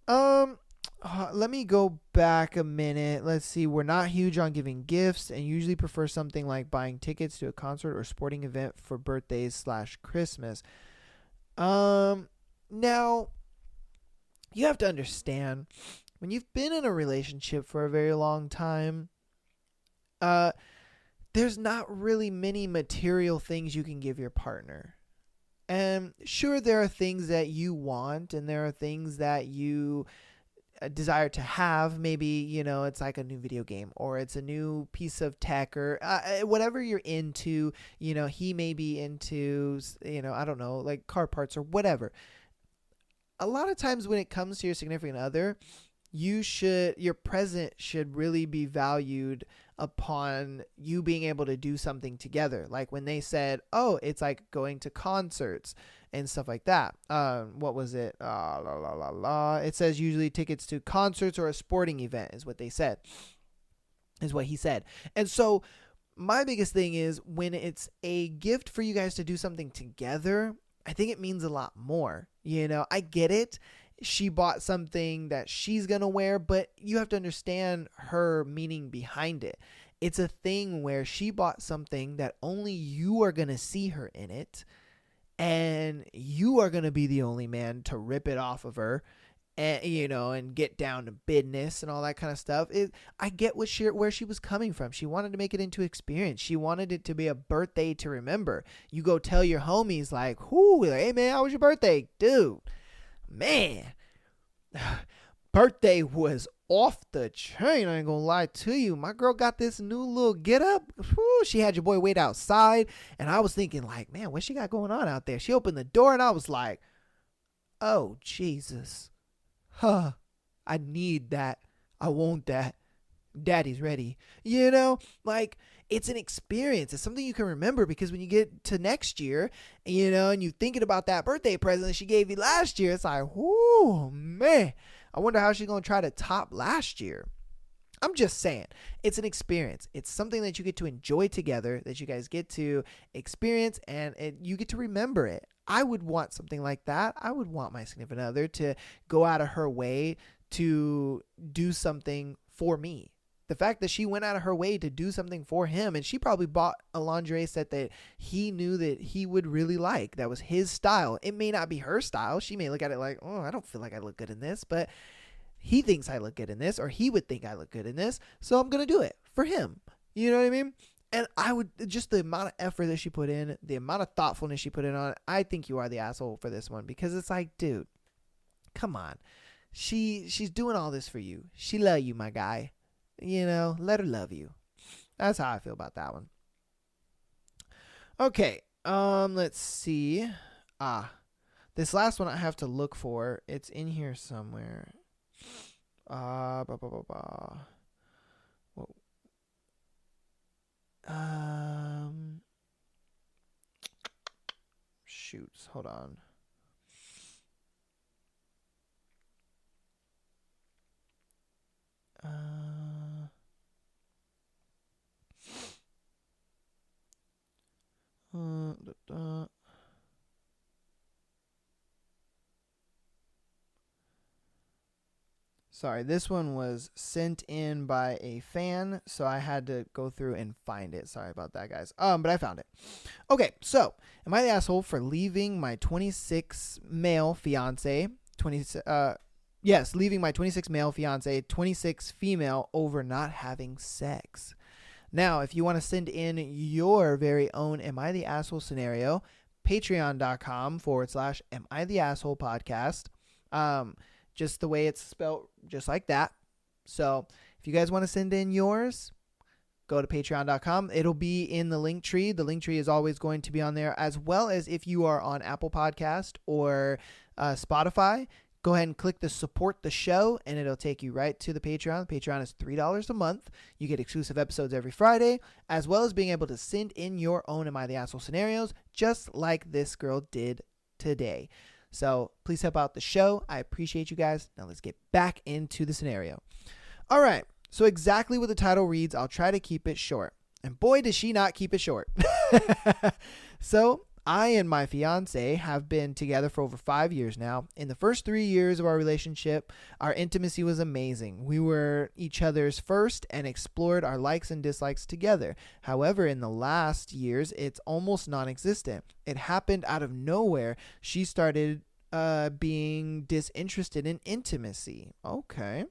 Let me go back a minute. Let's see. We're not huge on giving gifts and usually prefer something like buying tickets to a concert or sporting event for birthdays / Christmas. Now, you have to understand, when you've been in a relationship for a very long time, there's not really many material things you can give your partner. And sure, there are things that you want and there are things that you desire to have. Maybe, it's like a new video game or it's a new piece of tech or whatever you're into. He may be into, I don't know, like car parts or whatever. A lot of times when it comes to your significant other, your present should really be valued upon you being able to do something together. Like when they said, oh, it's like going to concerts and stuff like that. What was it? It says usually tickets to concerts or a sporting event is what they said, is what he said. And so my biggest thing is when it's a gift for you guys to do something together, I think it means a lot more. You know, I get it. She bought something that she's going to wear, but you have to understand her meaning behind it. It's a thing where she bought something that only you are going to see her in it, and you are going to be the only man to rip it off of her, and, you know, and get down to business and all that kind of stuff. I get where she was coming from. She wanted to make it into experience. She wanted it to be a birthday to remember. You go tell your homies like, hey man, how was your birthday? Dude, man, birthday was off the chain. I ain't gonna lie to you. My girl got this new little get up. She had your boy wait outside, and I was thinking like, man, what she got going on out there? She opened the door and I was like, oh Jesus. I need that. I want that. Daddy's ready. You know, like it's an experience. It's something you can remember, because when you get to next year, you know, and you're thinking about that birthday present that she gave you last year, it's like, whoo, man, I wonder how she's going to try to top last year. I'm just saying, it's an experience. It's something that you get to enjoy together, that you guys get to experience, and you get to remember it. I would want something like that. I would want my significant other to go out of her way to do something for me. The fact that she went out of her way to do something for him, and she probably bought a lingerie set that he knew that he would really like. That was his style. It may not be her style. She may look at it like, oh, I don't feel like I look good in this, but he thinks I look good in this, or he would think I look good in this, so I'm going to do it for him. You know what I mean? And I would, just the amount of effort that she put in, the amount of thoughtfulness she put in on it, I think you are the asshole for this one, because it's like, dude, come on. She's doing all this for you. She love you, my guy. You know, let her love you. That's how I feel about that one. Okay, let's see. This last one I have to look for. It's in here somewhere. Shoots, hold on. Sorry, this one was sent in by a fan, so I had to go through and find it. Sorry about that, guys. But I found it. Okay, so am I the asshole for leaving my 26 male fiance? Yes, leaving my 26 male fiance, 26 female over not having sex. Now, if you want to send in your very own Am I the Asshole scenario, patreon.com/Am I the Asshole podcast. Just the way it's spelled, just like that. So if you guys want to send in yours, go to patreon.com. It'll be in the link tree. The link tree is always going to be on there, as well as if you are on Apple Podcast or Spotify, go ahead and click the support the show, and it'll take you right to the Patreon. The Patreon is $3 a month. You get exclusive episodes every Friday, as well as being able to send in your own Am I the Asshole scenarios, just like this girl did today. So please help out the show. I appreciate you guys. Now let's get back into the scenario. All right. So exactly what the title reads, I'll try to keep it short. And boy, does she not keep it short. So I and my fiance have been together for over 5 years now. In the first 3 years of our relationship, our intimacy was amazing. We were each other's first and explored our likes and dislikes together. However, in the last years, it's almost non-existent. It happened out of nowhere. She started being disinterested in intimacy. Okay.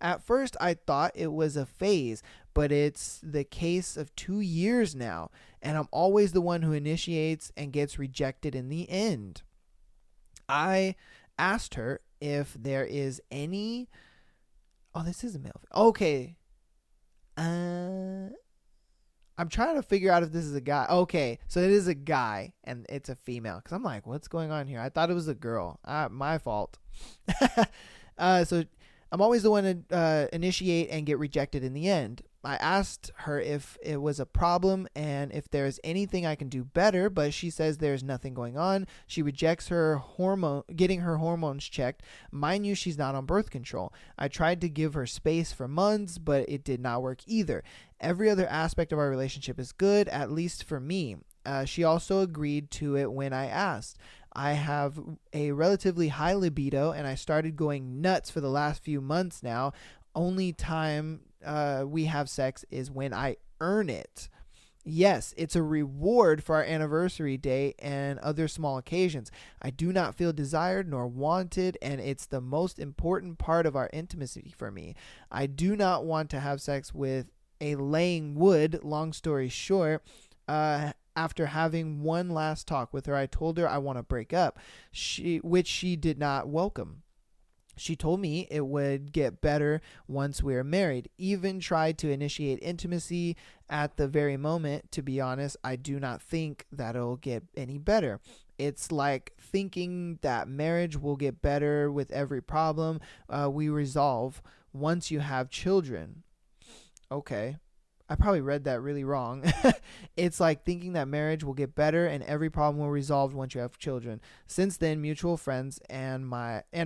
At first, I thought it was a phase, but it's the case of 2 years now, and I'm always the one who initiates and gets rejected in the end. I asked her if there is any... Oh, this is a male. Okay. I'm trying to figure out if this is a guy. Okay, so it is a guy, and it's a female, because I'm like, what's going on here? I thought it was a girl. My fault. So... I'm always the one to initiate and get rejected in the end. I asked her if it was a problem and if there's anything I can do better, but she says there's nothing going on. She rejects getting her hormones checked. Mind you, she's not on birth control. I tried to give her space for months, but it did not work either. Every other aspect of our relationship is good, at least for me. She also agreed to it when I asked. I have a relatively high libido, and I started going nuts for the last few months now. Only time we have sex is when I earn it. Yes, it's a reward for our anniversary day and other small occasions. I do not feel desired nor wanted, and it's the most important part of our intimacy for me. I do not want to have sex with a laying wood. Long story short, after having one last talk with her, I told her I want to break up, which she did not welcome. She told me it would get better once we were married. Even tried to initiate intimacy at the very moment. To be honest, I do not think that it'll get any better. It's like thinking that marriage will get better with every problem we resolve once you have children. Okay. I probably read that really wrong. It's like thinking that marriage will get better and every problem will be resolved once you have children. Since then, mutual friends and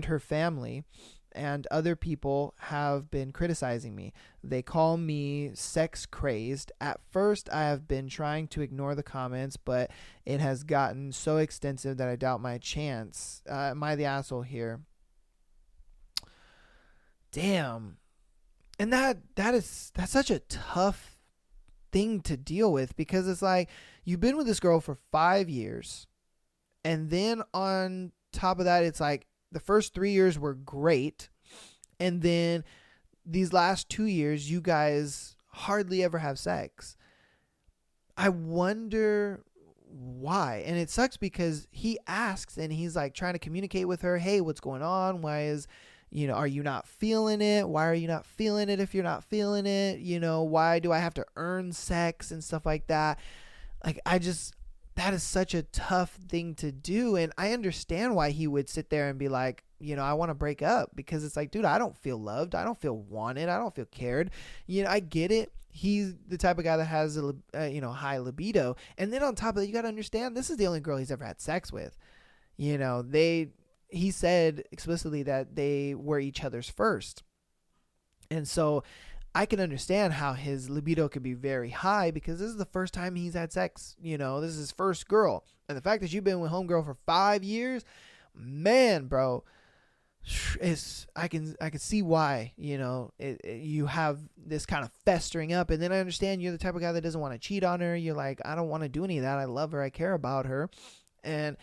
her family and other people have been criticizing me. They call me sex crazed. At first, I have been trying to ignore the comments, but it has gotten so extensive that I doubt my chance. Am I the asshole here? Damn. And that's such a tough thing to deal with, because it's like you've been with this girl for 5 years, and then on top of that, it's like the first 3 years were great, and then these last 2 years you guys hardly ever have sex. I wonder why. And it sucks because he asks and he's like trying to communicate with her, hey, what's going on? Why is, are you not feeling it? Why are you not feeling it if you're not feeling it? Why do I have to earn sex and stuff like that? Like, that is such a tough thing to do. And I understand why he would sit there and be like, I want to break up, because it's like, dude, I don't feel loved. I don't feel wanted. I don't feel cared. I get it. He's the type of guy that has a high libido. And then on top of that, you got to understand, this is the only girl he's ever had sex with. He said explicitly that they were each other's first. And so I can understand how his libido could be very high, because this is the first time he's had sex. This is his first girl. And the fact that you've been with homegirl for 5 years, man, bro, I can see why, you have this kind of festering up. And then I understand you're the type of guy that doesn't want to cheat on her. You're like, I don't want to do any of that. I love her. I care about her. And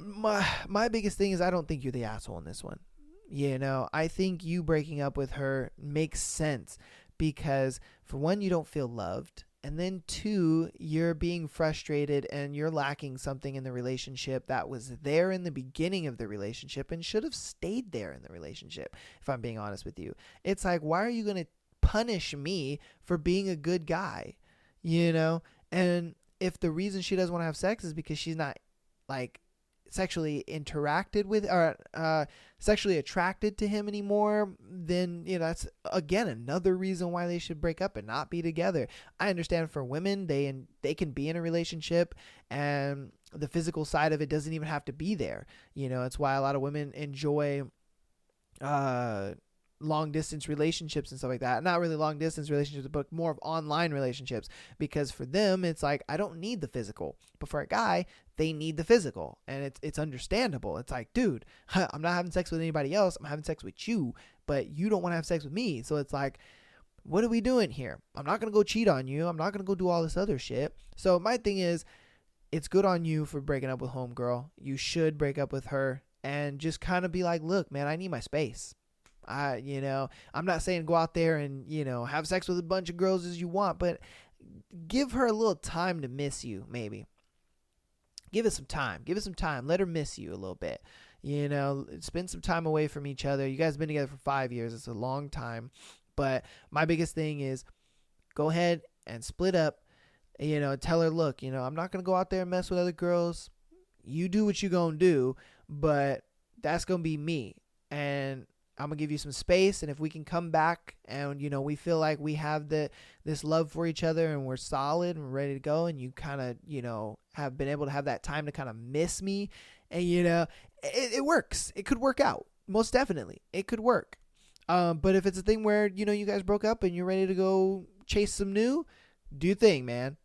my biggest thing is, I don't think you're the asshole in this one. I think you breaking up with her makes sense, because for one, you don't feel loved. And then two, you're being frustrated and you're lacking something in the relationship that was there in the beginning of the relationship and should have stayed there in the relationship, if I'm being honest with you. It's like, why are you going to punish me for being a good guy? And if the reason she doesn't want to have sex is because she's not like sexually interacted with or sexually attracted to him anymore, then that's again another reason why they should break up and not be together. I understand for women, they can be in a relationship and the physical side of it doesn't even have to be there. It's why a lot of women enjoy long distance relationships and stuff like that. Not really long distance relationships, but more of online relationships, because for them it's like, I don't need the physical, but for a guy, they need the physical. And it's understandable. It's like, dude, I'm not having sex with anybody else. I'm having sex with you, but you don't want to have sex with me. So it's like, what are we doing here? I'm not going to go cheat on you. I'm not going to go do all this other shit. So my thing is, it's good on you for breaking up with homegirl. You should break up with her and just kind of be like, look, man, I need my space. I'm not saying go out there and, have sex with a bunch of girls as you want, but give her a little time to miss you, maybe. Give it some time. Let her miss you a little bit. Spend some time away from each other. You guys have been together for 5 years. It's a long time. But my biggest thing is, go ahead and split up. Tell her, look, I'm not going to go out there and mess with other girls. You do what you going to do, but that's going to be me. And I'm gonna give you some space, and if we can come back and we feel like we have this love for each other and we're solid and we're ready to go, and you kind of have been able to have that time to kind of miss me, and it works. It could work out. Most definitely, it could work. But if it's a thing where you guys broke up and you're ready to go chase some new, do your thing, man.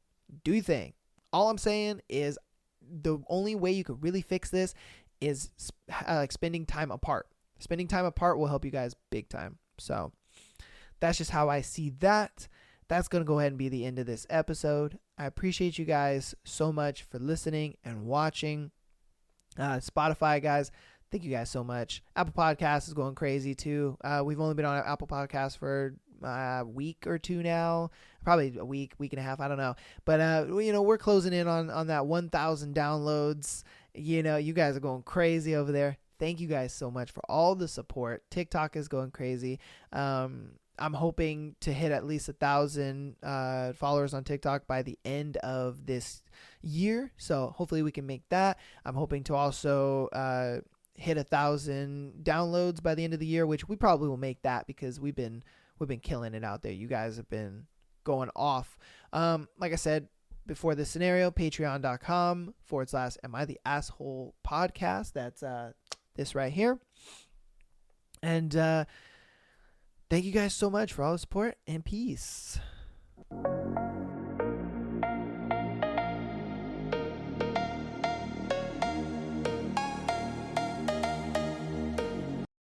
Do your thing. All I'm saying is the only way you could really fix this is like spending time apart. Spending time apart will help you guys big time. So that's just how I see that. That's going to go ahead and be the end of this episode. I appreciate you guys so much for listening and watching. Spotify, guys, thank you guys so much. Apple Podcasts is going crazy too. We've only been on Apple Podcasts for a week or two now. Probably a week and a half. I don't know. But, we're closing in on that 1,000 downloads. You guys are going crazy over there. Thank you guys so much for all the support. TikTok is going crazy. I'm hoping to hit at least 1,000 followers on TikTok by the end of this year. So hopefully we can make that. I'm hoping to also hit 1,000 downloads by the end of the year, which we probably will make that because we've been killing it out there. You guys have been going off. Like I said before this scenario, patreon.com/Am I the Asshole podcast. That's this right here. And thank you guys so much for all the support, and peace.